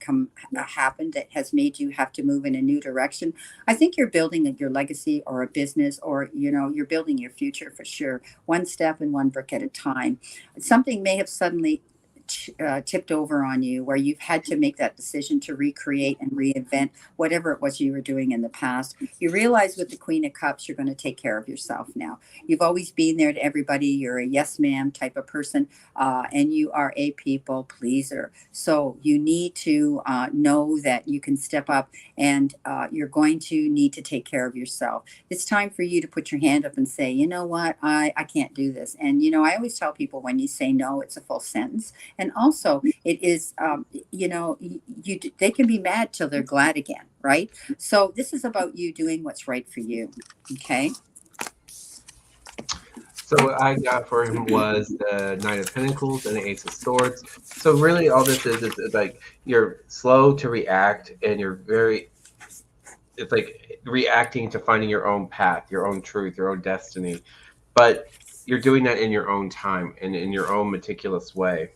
happened that has made you have to move in a new direction. I think you're building your legacy or a business, or you're building your future for sure. One step and one brick at a time. Something may have suddenly tipped over on you where you've had to make that decision to recreate and reinvent whatever it was you were doing in the past. You realize with the Queen of Cups, you're going to take care of yourself now. You've always been there to everybody. You're a yes ma'am type of person, and you are a people pleaser. So you need to know that you can step up, and you're going to need to take care of yourself. It's time for you to put your hand up and say, you know what, I can't do this. And I always tell people, when you say no, it's a full sentence. And also, it is, they can be mad till they're glad again, right? So this is about you doing what's right for you. Okay. So what I got for him was the Knight of Pentacles and the Ace of Swords. So really, all this is like you're slow to react, and it's like reacting to finding your own path, your own truth, your own destiny. But you're doing that in your own time and in your own meticulous way.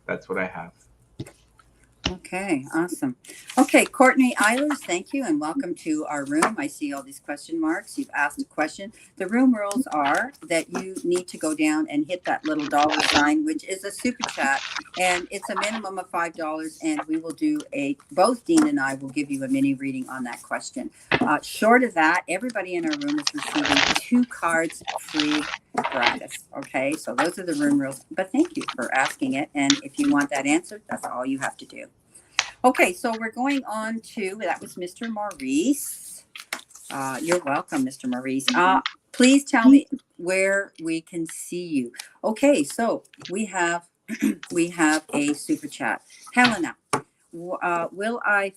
That's what I have. Okay, awesome. Okay, Courtney Eilers, thank you and welcome to our room. I see all these question marks. You've asked a question. The room rules are that you need to go down and hit that little dollar sign, which is a super chat, and it's a minimum of $5, and we will do both Dean and I will give you a mini reading on that question. Short of that, everybody in our room is receiving 2 cards free gratis. Okay, so those are the room rules, but thank you for asking it, and if you want that answered, that's all you have to do. Okay, so we're going on to, that was Mr. Maurice. You're welcome, Mr. Maurice. Please tell me where we can see you. Okay, so we have a super chat. Helena, will I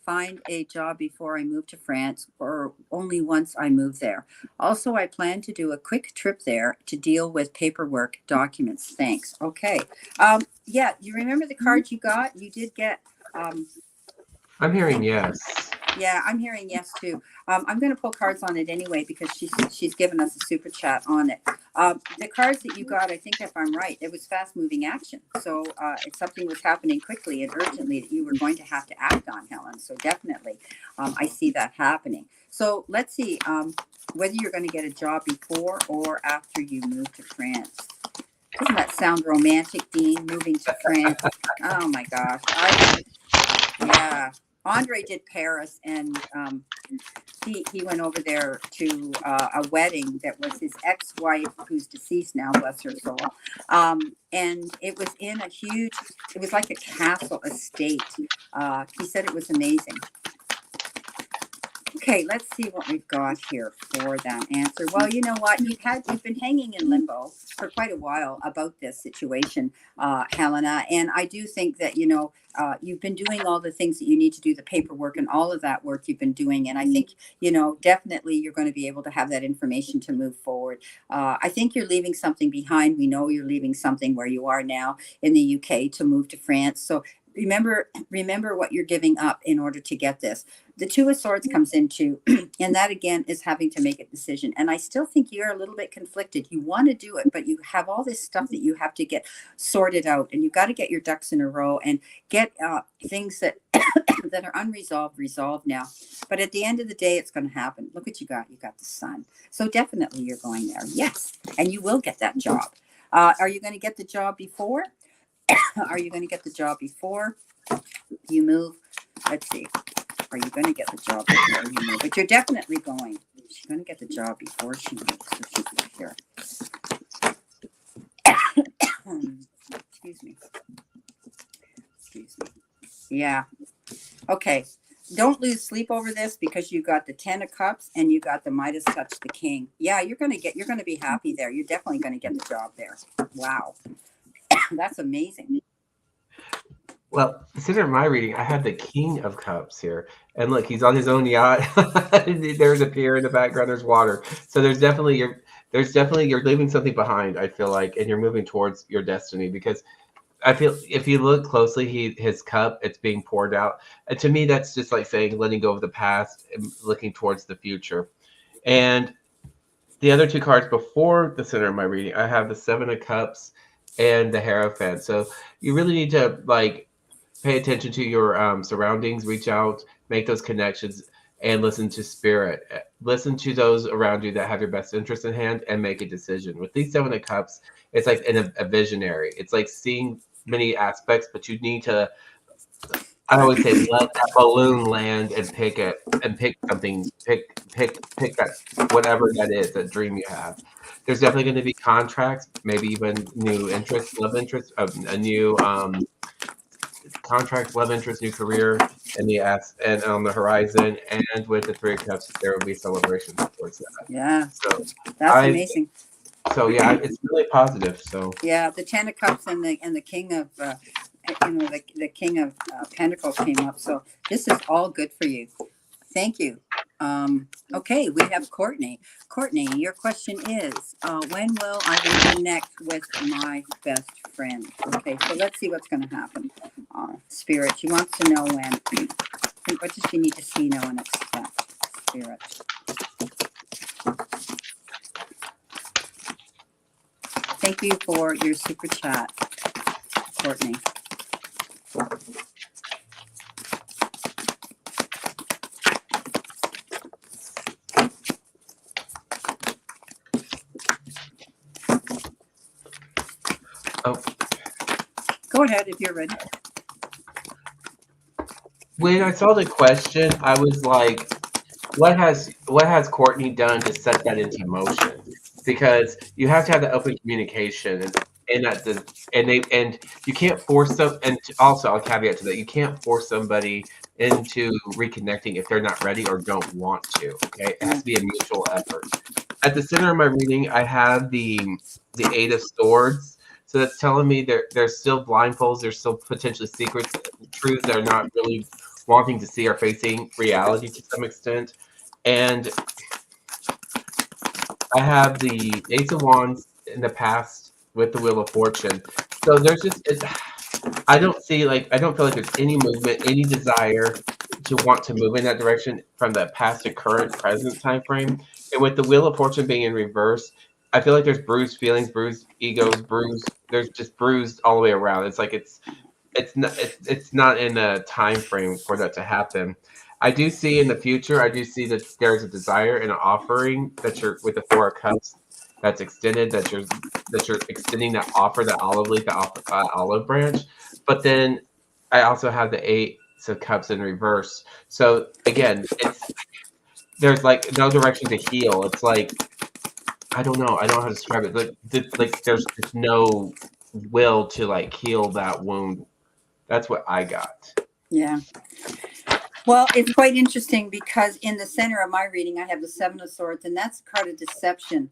find a job before I move to France, or only once I move there? Also, I plan to do a quick trip there to deal with paperwork documents. Thanks. Okay. Yeah, you remember the card you got? You did get I'm hearing yes. Yeah, I'm hearing yes too. I'm going to pull cards on it anyway because she's given us a super chat on it. The cards that you got, I think if I'm right, it was fast moving action. So if something was happening quickly and urgently that you were going to have to act on, Helen. So definitely, I see that happening. So let's see whether you're going to get a job before or after you move to France. Doesn't that sound romantic, Dean? Moving to France. Oh my gosh. Yeah. Andre did Paris, and he went over there to a wedding that was his ex-wife, who's deceased now, bless her soul. And it was in a huge, it was like a castle estate. He said it was amazing. Okay, let's see what we've got here for that answer. Well, you know what? You've been hanging in limbo for quite a while about this situation, Helena. And I do think that, you've been doing all the things that you need to do, the paperwork and all of that work you've been doing. And I think, definitely you're going to be able to have that information to move forward. I think you're leaving something behind. We know you're leaving something where you are now in the UK to move to France. So remember what you're giving up in order to get this. The Two of Swords comes into, and that again is having to make a decision. And I still think you're a little bit conflicted. You want to do it, but you have all this stuff that you have to get sorted out, and you've got to get your ducks in a row and get things that that are unresolved resolved now. But at the end of the day, it's going to happen. Look what you got. You got the Sun. So definitely you're going there. Yes, and you will get that job. Are you going to get the job before? Are you going to get the job before you move? Let's see. Are you going to get the job before you move? But you're definitely going. She's going to get the job before she moves. So she's here. Excuse me. Yeah. Okay. Don't lose sleep over this because you got the 10 of Cups and you got the Midas touch the King. Yeah, you're going to be happy there. You're definitely going to get the job there. Wow. That's amazing. Well, considering my reading, I had the King of Cups here, and look, he's on his own yacht. There's a pier in the background. There's water, so there's definitely you're leaving something behind. I feel like, and you're moving towards your destiny because I feel if you look closely, his cup it's being poured out, and to me that's just like saying letting go of the past and looking towards the future. And the other two cards before the center of my reading, I have the Seven of Cups and the Hierophant. So you really need to pay attention to your surroundings, reach out, make those connections, and listen to spirit. Listen to those around you that have your best interest in hand and make a decision. With these Seven of Cups, it's like a visionary. It's like seeing many aspects, but you need to, I always say, let that balloon land and pick it and pick something, pick that, whatever that is, that dream you have. There's definitely going to be contracts, maybe even new interests, love interest, a new contract, love interest, new career, and on the horizon. And with the Three of Cups, there will be celebration towards that. Yeah, so that's amazing. So yeah, it's really positive. So yeah, the 10 of Cups and the King of the King of Pentacles came up. So this is all good for you. Thank you. Okay, we have Courtney. Courtney, your question is, when will I reconnect with my best friend? Okay, so let's see what's going to happen. Spirit, she wants to know when. What does she need to see, know, and expect? Spirit. Thank you for your super chat, Courtney. Oh, go ahead if you're ready. When I saw the question, I was like, what has Courtney done to set that into motion? Because you have to have the open communication, and you can't force them. And also, I'll caveat to that: you can't force somebody into reconnecting if they're not ready or don't want to. Okay, it has to be a mutual effort. At the center of my reading, I have the Eight of Swords. So that's telling me there's still blindfolds, there's still potentially secrets, truths that are not really wanting to see are facing reality to some extent. And I have the Ace of Wands in the past with the Wheel of Fortune. So there's just I don't feel like there's any movement, any desire to want to move in that direction from the past to current present time frame. And with the Wheel of Fortune being in reverse, I feel like there's bruised feelings, bruised egos, bruised. There's just bruised all the way around. It's like it's not in a time frame for that to happen. I do see in the future. I do see that there's a desire and an offering that you're with the Four of Cups that's extended. That you're extending that offer, that olive leaf, that olive branch. But then I also have the Ace of Cups in reverse. So again, there's like no direction to heal. It's like I don't know. I don't know how to describe it. Like there's just no will to like heal that wound. That's what I got. Yeah. Well, it's quite interesting because in the center of my reading, I have the Seven of Swords, and that's a card of deception.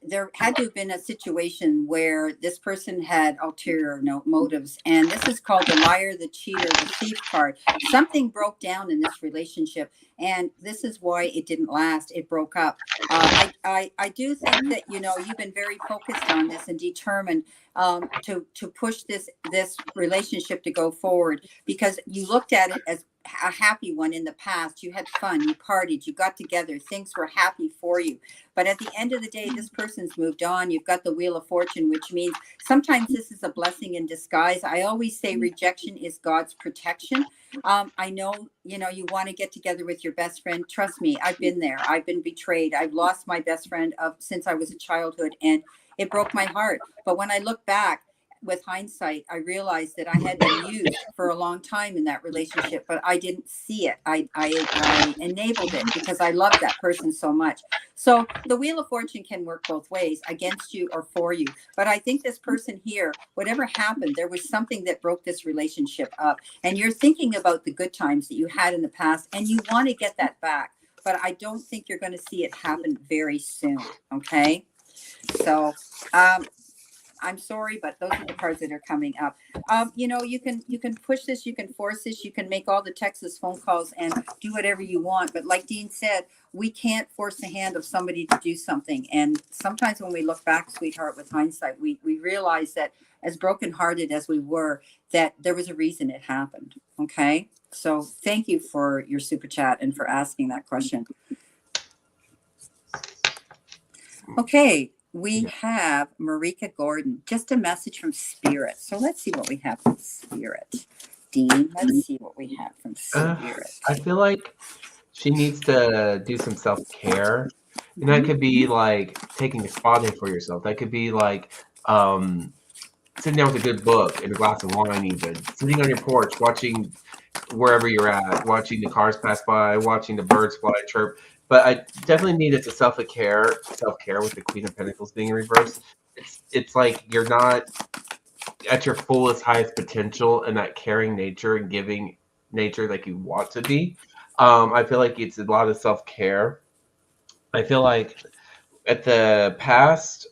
There had to have been a situation where this person had ulterior motives, and this is called the liar, the cheater, the thief card. Something broke down in this relationship, and this is why it didn't last. It broke up. I do think that you've been very focused on this and determined to push this relationship to go forward, because you looked at it as a happy one in the past. You had fun, you partied, you got together, things were happy for you. But at the end of the day, this person's moved on. You've got the Wheel of Fortune, which means sometimes this is a blessing in disguise. I always say rejection is God's protection. I know, you want to get together with your best friend. Trust me, I've been there. I've been betrayed. I've lost my best friend since I was a childhood, and it broke my heart. But when I look back with hindsight, I realized that I had been used for a long time in that relationship, but I didn't see it. I enabled it because I loved that person so much. So the Wheel of Fortune can work both ways, against you or for you. But I think this person here, whatever happened, there was something that broke this relationship up. And you're thinking about the good times that you had in the past, and you want to get that back. But I don't think you're going to see it happen very soon. Okay. So, I'm sorry, but those are the cards that are coming up. You can push this, you can force this, you can make all the Texas phone calls and do whatever you want. But like Dean said, we can't force the hand of somebody to do something. And sometimes when we look back, sweetheart, with hindsight, we realize that as brokenhearted as we were, that there was a reason it happened. Okay. So thank you for your super chat and for asking that question. Okay. We have Marika Gordon, just a message from Spirit. So let's see what we have from Spirit. Dean, let's see what we have from Spirit. I feel like she needs to do some self-care. And that could be like taking a spa day for yourself. That could be like sitting down with a good book and a glass of wine, even sitting on your porch, watching wherever you're at, watching the cars pass by, watching the birds fly, chirp. But I definitely need it to self-care with the Queen of Pentacles being in reverse. It's like you're not at your fullest, highest potential in that caring nature and giving nature like you want to be. I feel like it's a lot of self-care. I feel like at the past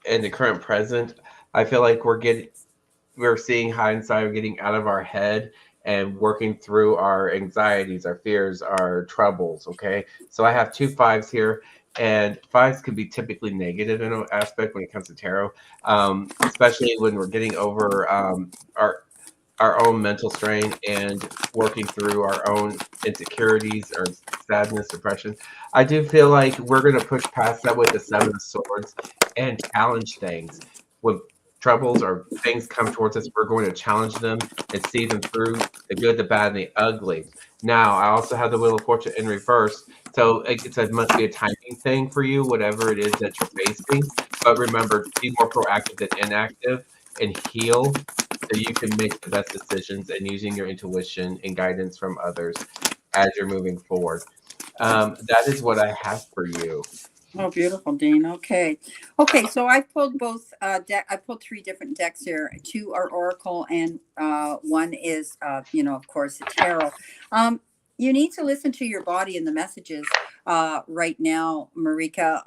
and the current present, I feel like we're seeing hindsight, we're getting out of our head and working through our anxieties, our fears, our troubles. Okay. So I have 2 5s here, and 5s can be typically negative in an aspect when it comes to tarot, especially when we're getting over our own mental strain and working through our own insecurities or sadness, depression. I do feel like we're going to push past that with the Seven of Swords and challenge things. When troubles or things come towards us, we're going to challenge them and see them through, the good, the bad, and the ugly. Now, I also have the Wheel of Fortune in reverse. So it must be a timing thing for you, whatever it is that you're facing. But remember, be more proactive than inactive and heal so you can make the best decisions and using your intuition and guidance from others as you're moving forward. That is what I have for you. Oh, beautiful, Dean. Okay. So I pulled both I pulled 3 different decks here. 2 are Oracle, and one is, of course, the Tarot. You need to listen to your body and the messages. right now, Marika,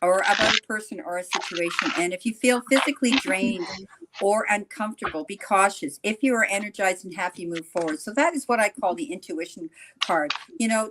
or about a person or a situation. And if you feel physically drained or uncomfortable, be cautious. If you are energized and happy, move forward. So that is what I call the intuition card.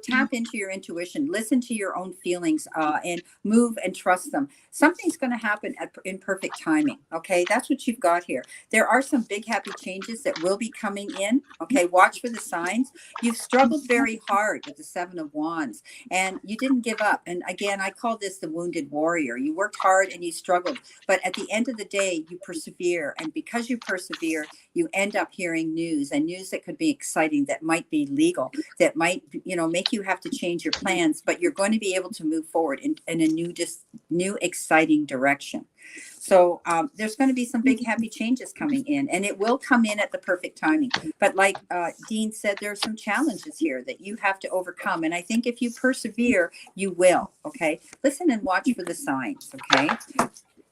Tap into your intuition, listen to your own feelings, and move and trust them. Something's going to happen in perfect timing. Okay, that's what you've got here. There are some big happy changes that will be coming in. Okay, watch for the signs. You've struggled very hard with the Seven of Wands, and you didn't give up. And again, I call this the wounded warrior. You worked hard and you struggled, but at the end of the day, you persevere. And because you persevere, you end up hearing news, and news that could be exciting, that might be legal, that might, make you have to change your plans, but you're going to be able to move forward in a new exciting direction. So there's going to be some big happy changes coming in, and it will come in at the perfect timing. But like Dean said, there are some challenges here that you have to overcome. And I think if you persevere, you will. Okay. Listen and watch for the signs. Okay.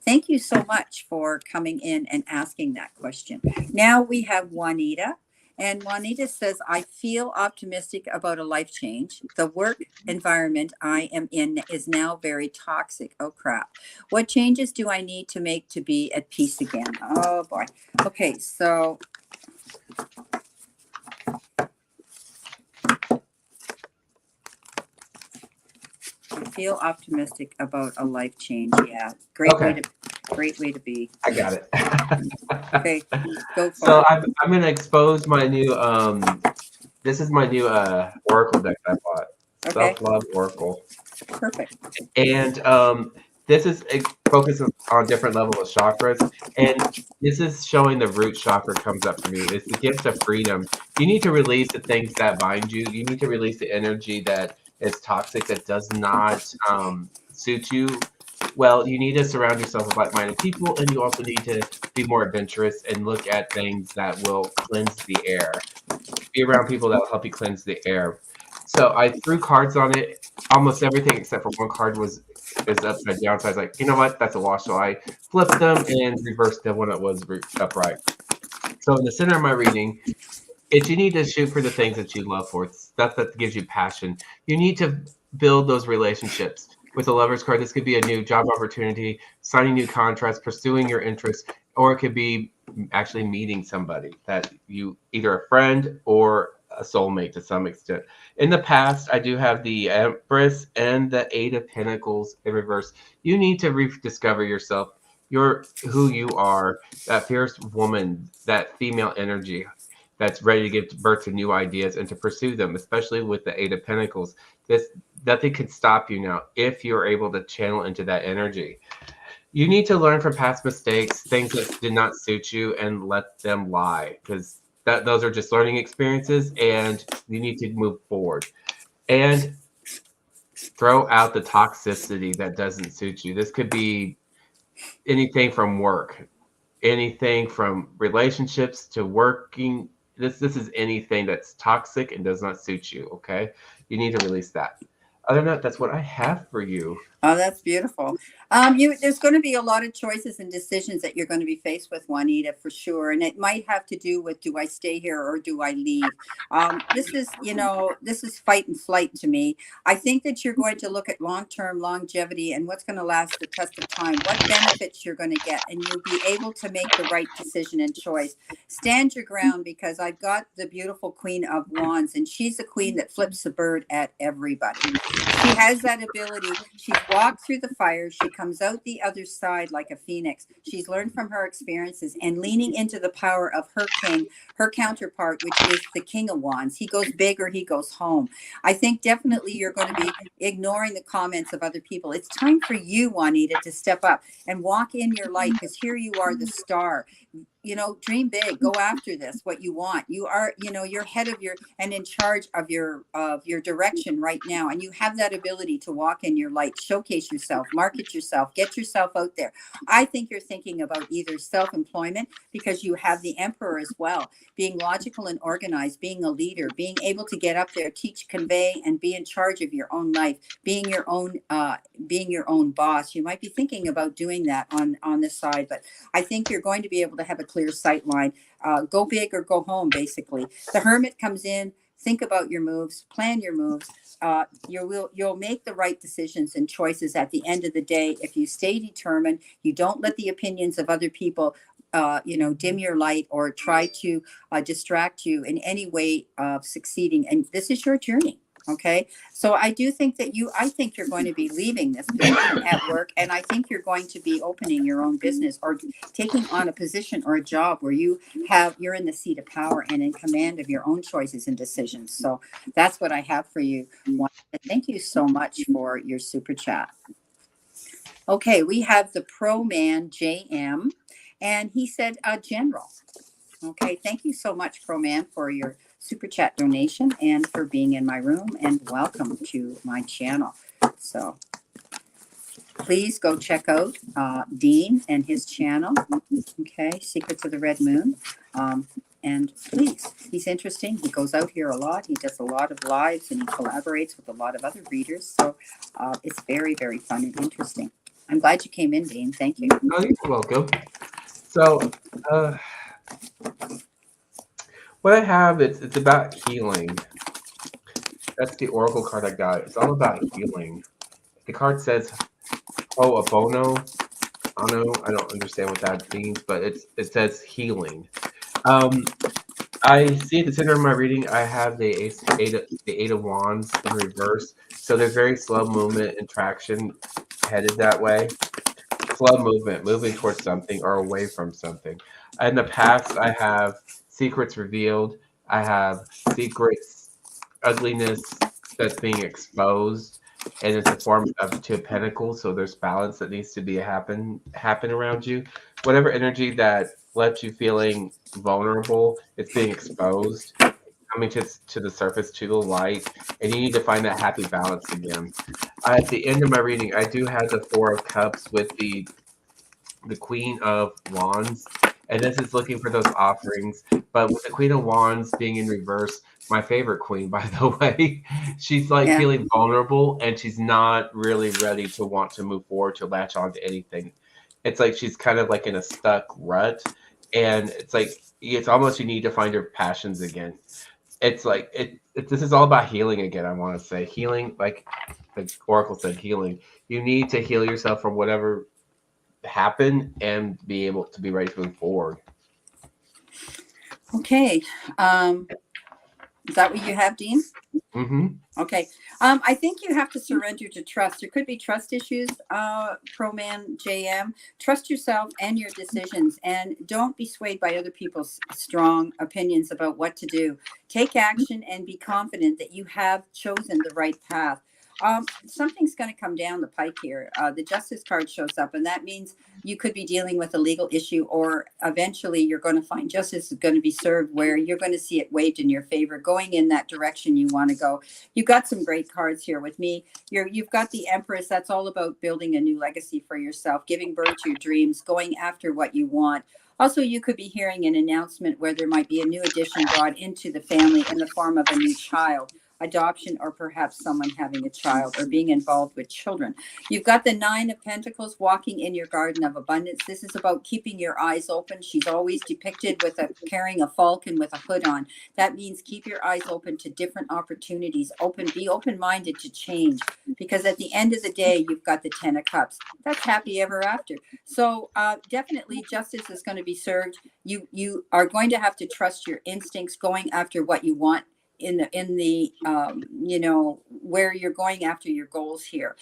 Thank you so much for coming in and asking that question. Now we have Juanita. And Juanita says, I feel optimistic about a life change. The work environment I am in is now very toxic. Oh, crap. What changes do I need to make to be at peace again? Oh, boy. Okay, so I feel optimistic about a life change. Yeah, great way to be. I got it. Okay, go for So it. I'm gonna expose my new this is my new Oracle deck I bought. Okay. Self-love Oracle. Perfect. And this is it focuses on different levels of chakras. And this is showing the root chakra comes up for me. It's the gift of freedom. You need to release the things that bind you. You need to release the energy that is toxic, that does not suit you. Well, you need to surround yourself with like-minded people, and you also need to be more adventurous and look at things that will cleanse the air. Be around people that will help you cleanse the air. So I threw cards on it. Almost everything except for one card is upside down. So I was like, you know what? That's a wash. So I flipped them and reversed them when it was upright. So in the center of my reading, you need to shoot for the things that you love for. It's stuff that gives you passion. You need to build those relationships. With the Lover's card, this could be a new job opportunity, signing new contracts, pursuing your interests, or it could be actually meeting somebody that you, either a friend or a soulmate to some extent. In the past, I do have the Empress and the Eight of Pentacles in reverse. You need to rediscover yourself, who you are, that fierce woman, that female energy that's ready to give birth to new ideas and to pursue them, especially with the Eight of Pentacles. Nothing can stop you now if you're able to channel into that energy. You need to learn from past mistakes, things that did not suit you, and let them lie, because those are just learning experiences, and you need to move forward. And throw out the toxicity that doesn't suit you. This could be anything from work, anything from relationships to working. This is anything that's toxic and does not suit you. Okay, you need to release that. Other than that, that's what I have for you. Oh, that's beautiful. There's going to be a lot of choices and decisions that you're going to be faced with, Juanita, for sure. And it might have to do with, do I stay here or do I leave? This is fight and flight to me. I think that you're going to look at long-term longevity and what's going to last the test of time, what benefits you're going to get, and you'll be able to make the right decision and choice. Stand your ground, because I've got the beautiful Queen of Wands, and she's a queen that flips the bird at everybody. She has that ability. She's walked through the fire. She comes out the other side like a phoenix. She's learned from her experiences and leaning into the power of her king, her counterpart, which is the King of Wands. He goes big or he goes home. I think definitely you're going to be ignoring the comments of other people. It's time for you, Juanita, to step up and walk in your light, because here you are, the star. Dream big, go after this, what you want. You are, you're head of your and in charge of your direction right now. And you have that ability to walk in your light, showcase yourself, market yourself, get yourself out there. I think you're thinking about either self-employment, because you have the Emperor as well, being logical and organized, being a leader, being able to get up there, teach, convey, and be in charge of your own life, being your own boss. You might be thinking about doing that on this side, but I think you're going to be able to have a clear sight line. Go big or go home, basically. The Hermit comes in, think about your moves, plan your moves. You'll make the right decisions and choices at the end of the day if you stay determined. You don't let the opinions of other people dim your light or try to distract you in any way of succeeding. And this is your journey. Okay. So I do think that I think you're going to be leaving this position at work, and I think you're going to be opening your own business or taking on a position or a job where you're in the seat of power and in command of your own choices and decisions. So that's what I have for you. Thank you so much for your super chat. Okay, we have the Pro Man JM, and he said general. Okay, thank you so much, Pro Man, for your super chat donation and for being in my room, and welcome to my channel. So please go check out Dean and his channel. Okay, Secrets of the Red Moon. And please, he's interesting. He goes out here a lot. He does a lot of lives and he collaborates with a lot of other readers. So it's very, very fun and interesting. I'm glad you came in, Dean. Thank you. Oh, you're welcome. So, what I have, it's about healing. That's the Oracle card I got. It's all about healing. The card says, "Oh, a bono." I don't understand what that means, but it says healing. I see at the center of my reading, I have the Eight of Wands in reverse. So there's very slow movement and traction headed that way. Slow movement, moving towards something or away from something. In the past, I have secrets revealed. I have secrets, ugliness that's being exposed, and it's a form of Two of Pentacles. So there's balance that needs to be happen around you. Whatever energy that left you feeling vulnerable, it's being exposed, coming to the surface, to the light, and you need to find that happy balance again. At the end of my reading, I do have the Four of Cups with the Queen of Wands, and this is looking for those offerings. But with the Queen of Wands being in reverse, my favorite queen, by the way, she's like feeling vulnerable, and she's not really ready to want to move forward, to latch on to anything. It's like she's kind of like in a stuck rut, and it's like it's almost you need to find your passions again. It's like this is all about healing again. I want to say healing, like Oracle said, healing. You need to heal yourself from whatever happened and be able to be ready to move forward. Okay. Is that what you have, Dean? Mm-hmm. Okay. I think you have to surrender to trust. There could be trust issues, Pro Man JM. Trust yourself and your decisions, and don't be swayed by other people's strong opinions about what to do. Take action and be confident that you have chosen the right path. Something's going to come down the pike here. The Justice card shows up, and that means you could be dealing with a legal issue, or eventually you're going to find justice is going to be served where you're going to see it waged in your favor, going in that direction you want to go. You've got some great cards here with me. You've got the Empress. That's all about building a new legacy for yourself, giving birth to your dreams, going after what you want. Also, you could be hearing an announcement where there might be a new addition brought into the family in the form of a new child, adoption, or perhaps someone having a child or being involved with children. You've got the Nine of Pentacles walking in your garden of abundance. This is about keeping your eyes open. She's always depicted with carrying a falcon with a hood on. That means keep your eyes open to different opportunities. Be open-minded to change, because at the end of the day, you've got the Ten of Cups. That's happy ever after. So definitely justice is going to be served. You are going to have to trust your instincts, going after what you want in the where you're going after your goals here,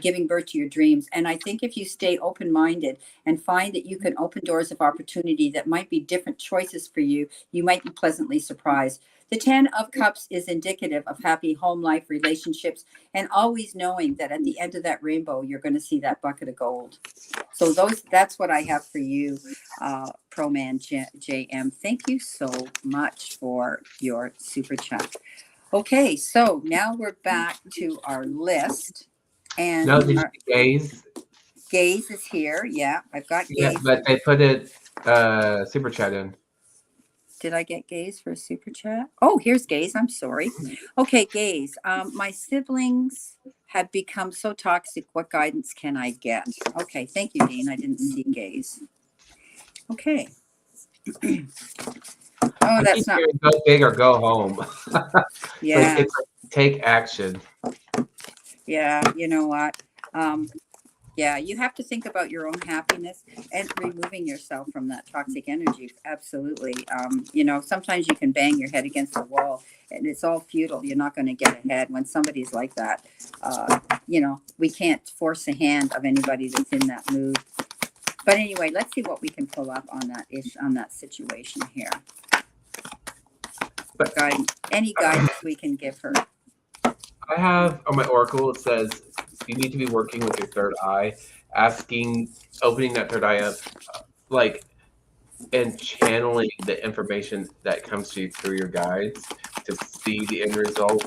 giving birth to your dreams. And I think if you stay open-minded and find that you can open doors of opportunity that might be different choices for you, you might be pleasantly surprised. The Ten of Cups is indicative of happy home life, relationships, and always knowing that at the end of that rainbow, you're going to see that bucket of gold. So that's what I have for you, Pro Man JM. Thank you so much for your super chat. Okay, so now we're back to our list. And No, did you Gaze? Gaze is here. Yeah, I've got Gaze. Yeah, but they put it super chat in. Did I get Gaze for a super chat? Oh, here's Gaze. I'm sorry. Okay, Gaze. My siblings have become so toxic. What guidance can I get? Okay, thank you, Dean. I didn't see Gaze. Okay. Oh, I keep that's not. hearing go big or go home. Yeah. It's like take action. Yeah. You know what? Um, Yeah, you have to think about your own happiness and removing yourself from that toxic energy. Absolutely. Sometimes you can bang your head against the wall and it's all futile. You're not going to get ahead when somebody's like that. We can't force the hand of anybody that's in that mood. But anyway, let's see what we can pull up on that on that situation here. But Any guidance we can give her. I have on my oracle, it says you need to be working with your third eye, opening that third eye up, like, and channeling the information that comes to you through your guides to see the end result.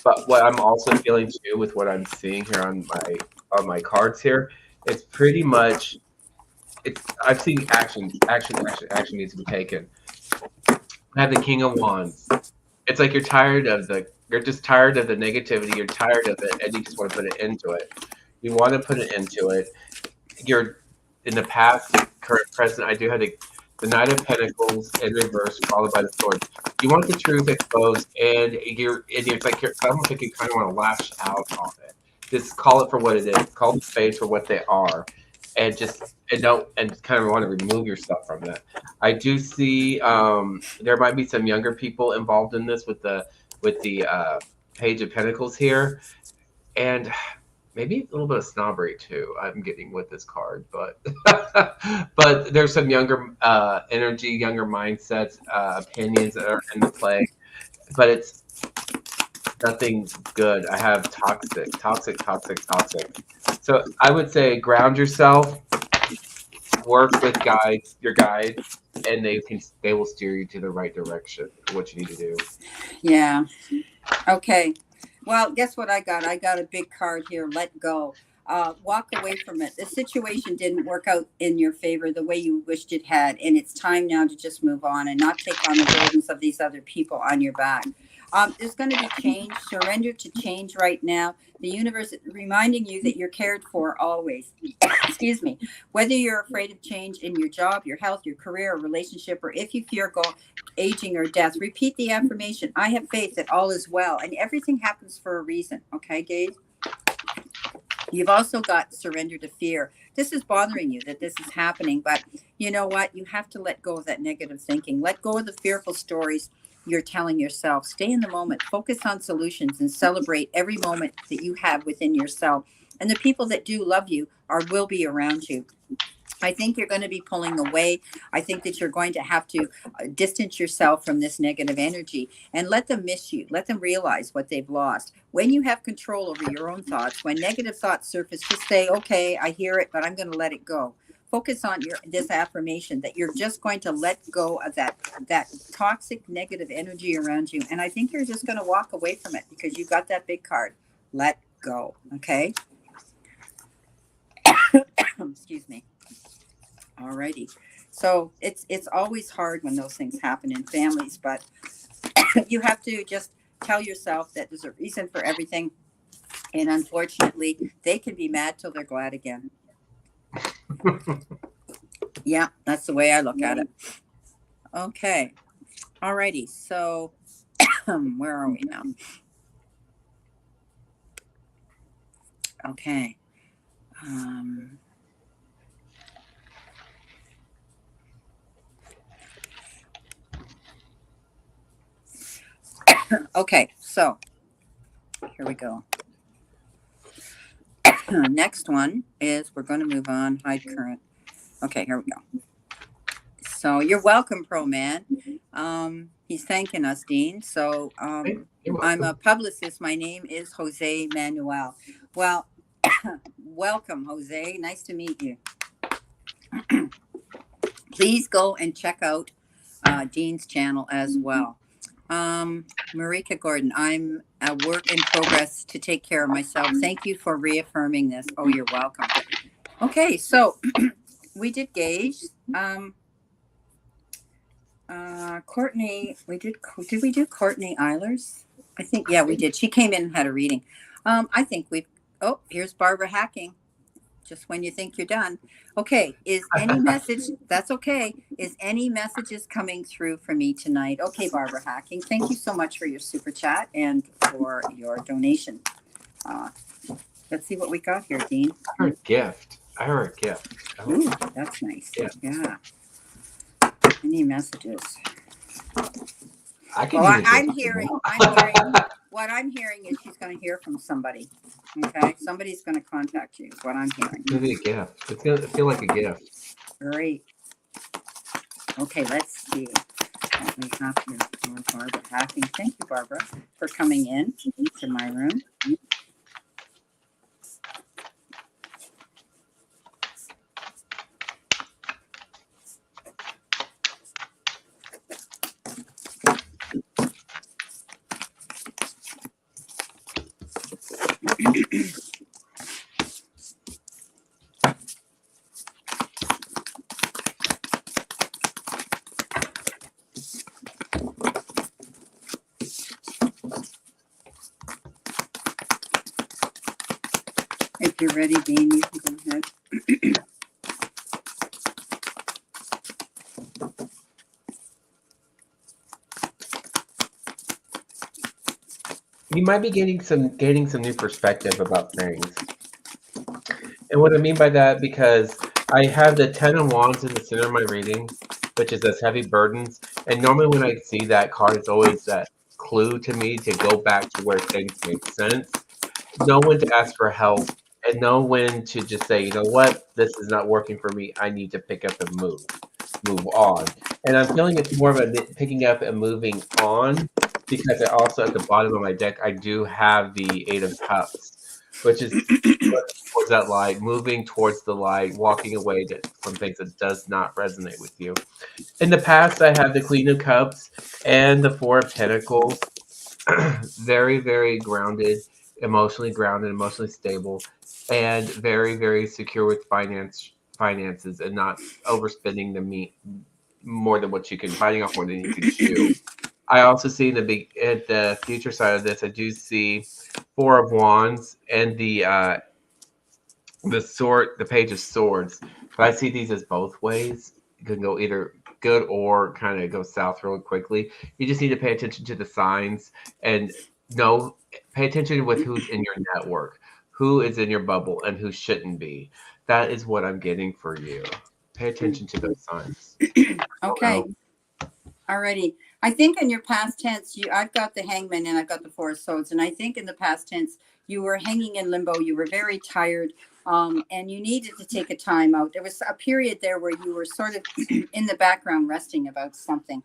But what I'm also feeling too, with what I'm seeing here on my cards here, it's pretty much I'm seeing action needs to be taken. I have the King of Wands. It's like you're just tired of the negativity, you're tired of it, and you just want to put an end to it. You want to put an end to it. You're in the past, current, present. I do have the Knight of Pentacles in reverse, followed by the Sword. You want the truth exposed, and it's like it's almost like you kind of want to lash out on it. Just call it for what it is. Call the spades for what they are, and don't and kind of want to remove yourself from that. I do see there might be some younger people involved in this with the Page of Pentacles here, and maybe a little bit of snobbery too. I'm getting with this card, but but there's some younger energy, younger mindsets, opinions that are in the play, but it's nothing good. I have toxic, toxic, toxic, toxic. So I would say ground yourself, work with your guides, and they will steer you to the right direction. What you need to do. Yeah. Okay. Well, guess what I got? I got a big card here. Let go. Walk away from it. The situation didn't work out in your favor the way you wished it had, and it's time now to just move on and not take on the burdens of these other people on your back. There's going to be change. Surrender to change right now. The universe is reminding you that you're cared for always. Excuse me. Whether you're afraid of change in your job, your health, your career, or relationship, or if you fear aging or death, repeat the affirmation. I have faith that all is well and everything happens for a reason. Okay, Gabe? You've also got surrender to fear. This is bothering you that this is happening, but you know what? You have to let go of that negative thinking. Let go of the fearful stories you're telling yourself. Stay in the moment. Focus on solutions and celebrate every moment that you have within yourself. And the people that do love you will be around you. I think you're going to be pulling away. I think that you're going to have to distance yourself from this negative energy and let them miss you. Let them realize what they've lost. When you have control over your own thoughts, when negative thoughts surface, just say, okay, I hear it, but I'm going to let it go. Focus on this affirmation that you're just going to let go of that toxic negative energy around you. And I think you're just going to walk away from it because you got that big card. Let go. Okay. Excuse me. Alrighty. So it's always hard when those things happen in families, but you have to just tell yourself that there's a reason for everything. And unfortunately, they can be mad till they're glad again. Yeah, that's the way I look at it. Okay. Alrighty. So where are we now? Okay. Okay, so here we go. Next one is we're going to move on. Hide current. Okay, here we go. So you're welcome, Pro Man. He's thanking us, Dean. So I'm a publicist. My name is Jose Manuel. Well, welcome, Jose. Nice to meet you. Please go and check out Dean's channel as well. Marika Gordon, I'm a work in progress to take care of myself. Thank you for reaffirming this. Oh, you're welcome. Okay, so we did Gage. Courtney, did we do Courtney Eilers? I think, yeah, we did. She came in and had a reading. I think here's Barbara Hacking. just when you think you're done. Okay, is any message, that's okay. Is any messages coming through for me tonight? Okay, Barbara Hacking, thank you so much for your super chat and for your donation. Let's see what we got here, Dean. I heard gift. I heard a gift. Ooh, that's nice. Yeah. Any messages? I can Well, use a gift. I'm hearing, what I'm hearing is she's going to hear from somebody. Okay, somebody's going to contact you. Is what I'm hearing. It's gonna be a gift. It's gonna feel like a gift. Great. Okay, let's see what we have here for Barbara Hacking. Thank you, Barbara, for coming in to my room. If you're ready, Dean, you can go ahead. You might be gaining some new perspective about things. And what I mean by that, because I have the Ten of Wands in the center of my reading, which is those heavy burdens. And normally when I see that card, it's always that clue to me to go back to where things make sense. Know when to ask for help and know when to just say, you know what, this is not working for me. I need to pick up and move on. And I'm feeling it's more of a picking up and moving on, because I also at the bottom of my deck, I do have the Eight of Cups, which is towards that light, moving towards the light, walking away from things that does not resonate with you. In the past, I have the Queen of Cups and the Four of Pentacles. Very, very grounded, emotionally stable, and very, very secure with finances, and not overspending the meat more than what you can, biting off more than you can chew. I also see at the future side of this, I do see Four of Wands and the Page of Swords. But I see these as both ways. It can go either good or kind of go south real quickly. You just need to pay attention to the signs and pay attention with who's in your network, who is in your bubble, and who shouldn't be. That is what I'm getting for you. Pay attention to those signs. Okay. Alrighty. I think in your past tense, I've got the Hangman and I've got the Four of Swords, and I think in the past tense you were hanging in limbo. You were very tired, and you needed to take a time out. There was a period there where you were sort of in the background resting about something.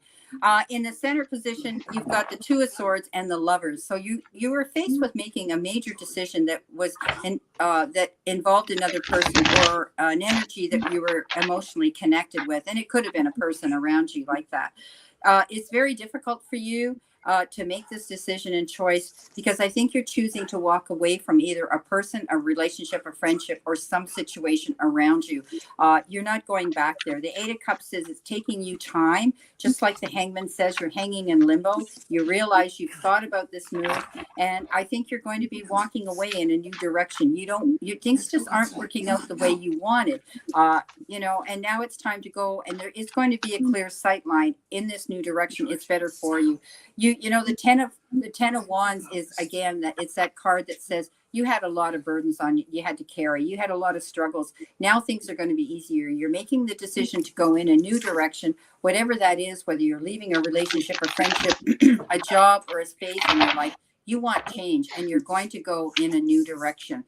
In the center position, you've got the Two of Swords and the Lovers. So you were faced with making a major decision that was that involved another person or an energy that you were emotionally connected with, and it could have been a person around you like that. It's very difficult for you to make this decision and choice, because I think you're choosing to walk away from either a person, a relationship, a friendship, or some situation around you. You're not going back there. The Eight of Cups says it's taking you time, just like the Hangman says you're hanging in limbo. You realize you've thought about this move, and I think you're going to be walking away in a new direction. Things just aren't working out the way you wanted, and now it's time to go, and there is going to be a clear sight line in this new direction. It's better for you. The Ten of Wands is, again, that it's that card that says you had a lot of burdens on you. You had to carry. You had a lot of struggles. Now things are going to be easier. You're making the decision to go in a new direction, whatever that is, whether you're leaving a relationship or friendship, a job or a space in your life. You want change, and you're going to go in a new direction.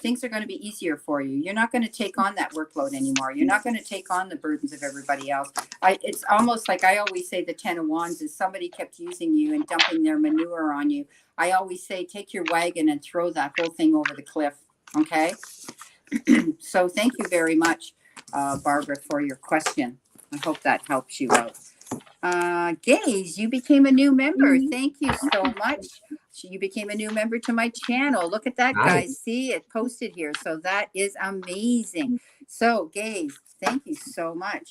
Things are going to be easier for you. You're not going to take on that workload anymore. You're not going to take on the burdens of everybody else. It's almost like I always say the Ten of Wands is somebody kept using you and dumping their manure on you. I always say, take your wagon and throw that whole thing over the cliff. Okay? So thank you very much, Barbara, for your question. I hope that helps you out. Gaze, you became a new member. Thank you so much. You became a new member to my channel. Look at that, guys. See it posted here. So that is amazing. So, Gaze, thank you so much.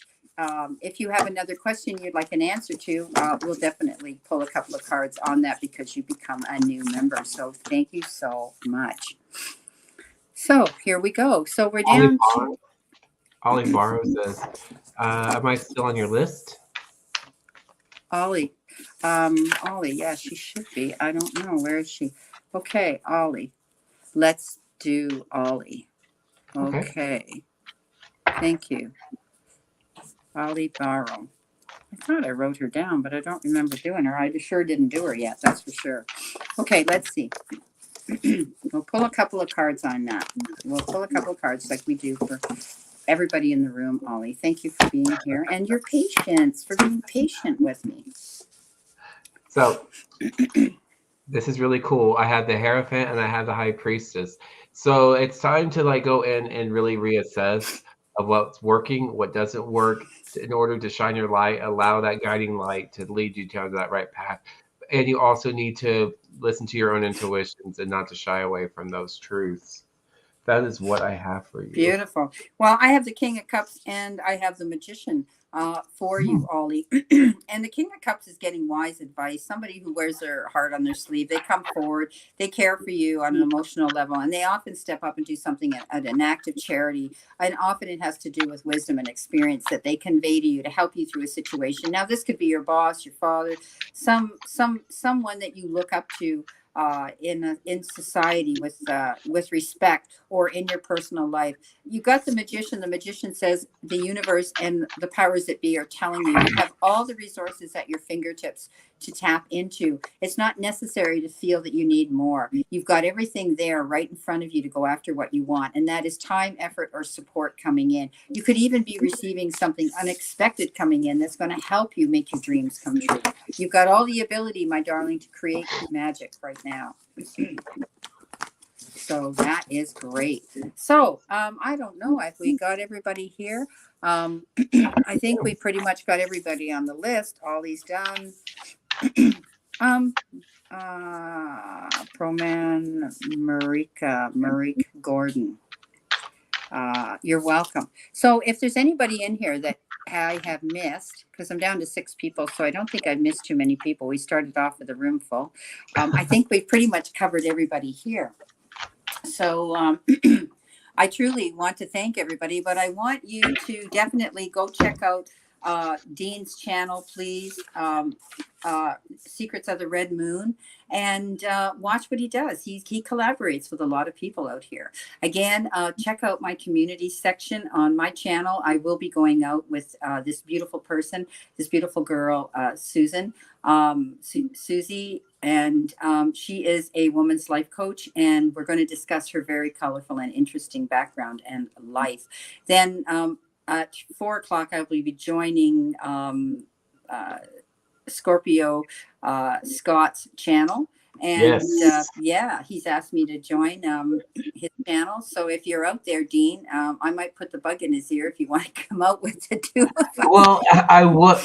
If you have another question you'd like an answer to, we'll definitely pull a couple of cards on that, because you become a new member. So thank you so much. So here we go. So we're Ollie down Barr, to Ollie Barrow says, am I still on your list? Ollie. Ollie, yeah, she should be. I don't know. Where is she? Okay, Ollie. Let's do Ollie. Okay. Okay. Thank you. Ollie Barrow. I thought I wrote her down, but I don't remember doing her. I sure didn't do her yet, that's for sure. Okay, let's see. We'll pull a couple of cards on that. We'll pull a couple of cards like we do for everybody in the room, Ollie. Thank you for being here and your patience, for being patient with me. So this is really cool. I have the Hierophant and I have the High Priestess. So it's time to like go in and really reassess of what's working, what doesn't work, in order to shine your light, allow that guiding light to lead you down that right path. And you also need to listen to your own intuitions and not to shy away from those truths. That is what I have for you. Beautiful. Well, I have the King of Cups and I have the Magician for you, Ollie. And the King of Cups is getting wise advice. Somebody who wears their heart on their sleeve. They come forward. They care for you on an emotional level. And they often step up and do something at an act of charity. And often it has to do with wisdom and experience that they convey to you to help you through a situation. Now, this could be your boss, your father, someone that you look up to in society with respect, or in your personal life. You got the Magician. The Magician says the universe and the powers that be are telling you have all the resources at your fingertips to tap into. It's not necessary to feel that you need more. You've got everything there right in front of you to go after what you want, and that is time, effort, or support coming in. You could even be receiving something unexpected coming in that's going to help you make your dreams come true. You've got all the ability, my darling, to create magic right now. So that is great. So I don't know if we got everybody here. I think we pretty much got everybody on the list. Ollie's done. Proman Marika Gordon. You're welcome. So if there's anybody in here that I have missed, because I'm down to 6 people, so I don't think I've missed too many people. We started off with a room full. I think we've pretty much covered everybody here. So I truly want to thank everybody, but I want you to definitely go check out Dean's channel, please. Secrets of the Red Moon, and watch what he does. He collaborates with a lot of people out here. Again, check out my community section on my channel. I will be going out with this beautiful person, this beautiful girl, Susan, Susie, and she is a woman's life coach, and we're going to discuss her very colorful and interesting background and life. Then at 4 o'clock, I will be joining Scorpio Scott's channel, and yeah, he's asked me to join his channel. So if you're out there, Dean, I might put the bug in his ear if you want to come out with the two of us. Well, I would.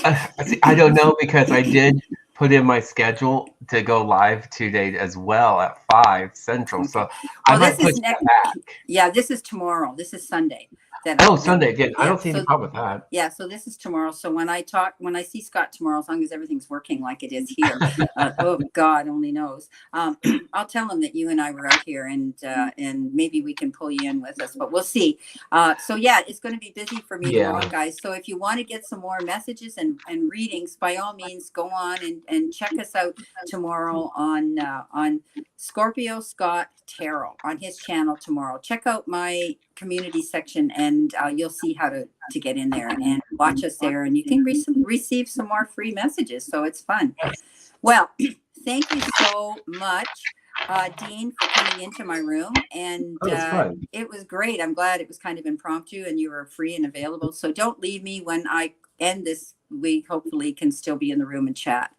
I don't know, because I did put in my schedule to go live today as well at 5 Central. Okay. So I might put that back. Yeah, this is tomorrow. This is Sunday. Sunday again. Yeah, I don't see any problem with that. Yeah, so this is tomorrow. So when I see Scott tomorrow, as long as everything's working like it is here, oh God only knows. I'll tell him that you and I were out here, and maybe we can pull you in with us, but we'll see. So yeah, it's going to be busy for me tomorrow, guys. So if you want to get some more messages and readings, by all means, go on and check us out tomorrow on Scorpio Scott Taro on his channel tomorrow. Check out my community section, and you'll see how to get in there and watch us there, and you can receive some more free messages, so it's fun. Well, thank you so much, Dean, for coming into my room, and it was great. I'm glad it was kind of impromptu and you were free and available, so don't leave me. When I end this, we hopefully can still be in the room and chat.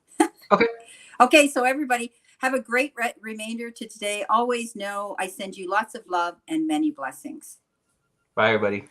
Okay, so everybody, have a great remainder to today. Always know I send you lots of love and many blessings. Bye, everybody.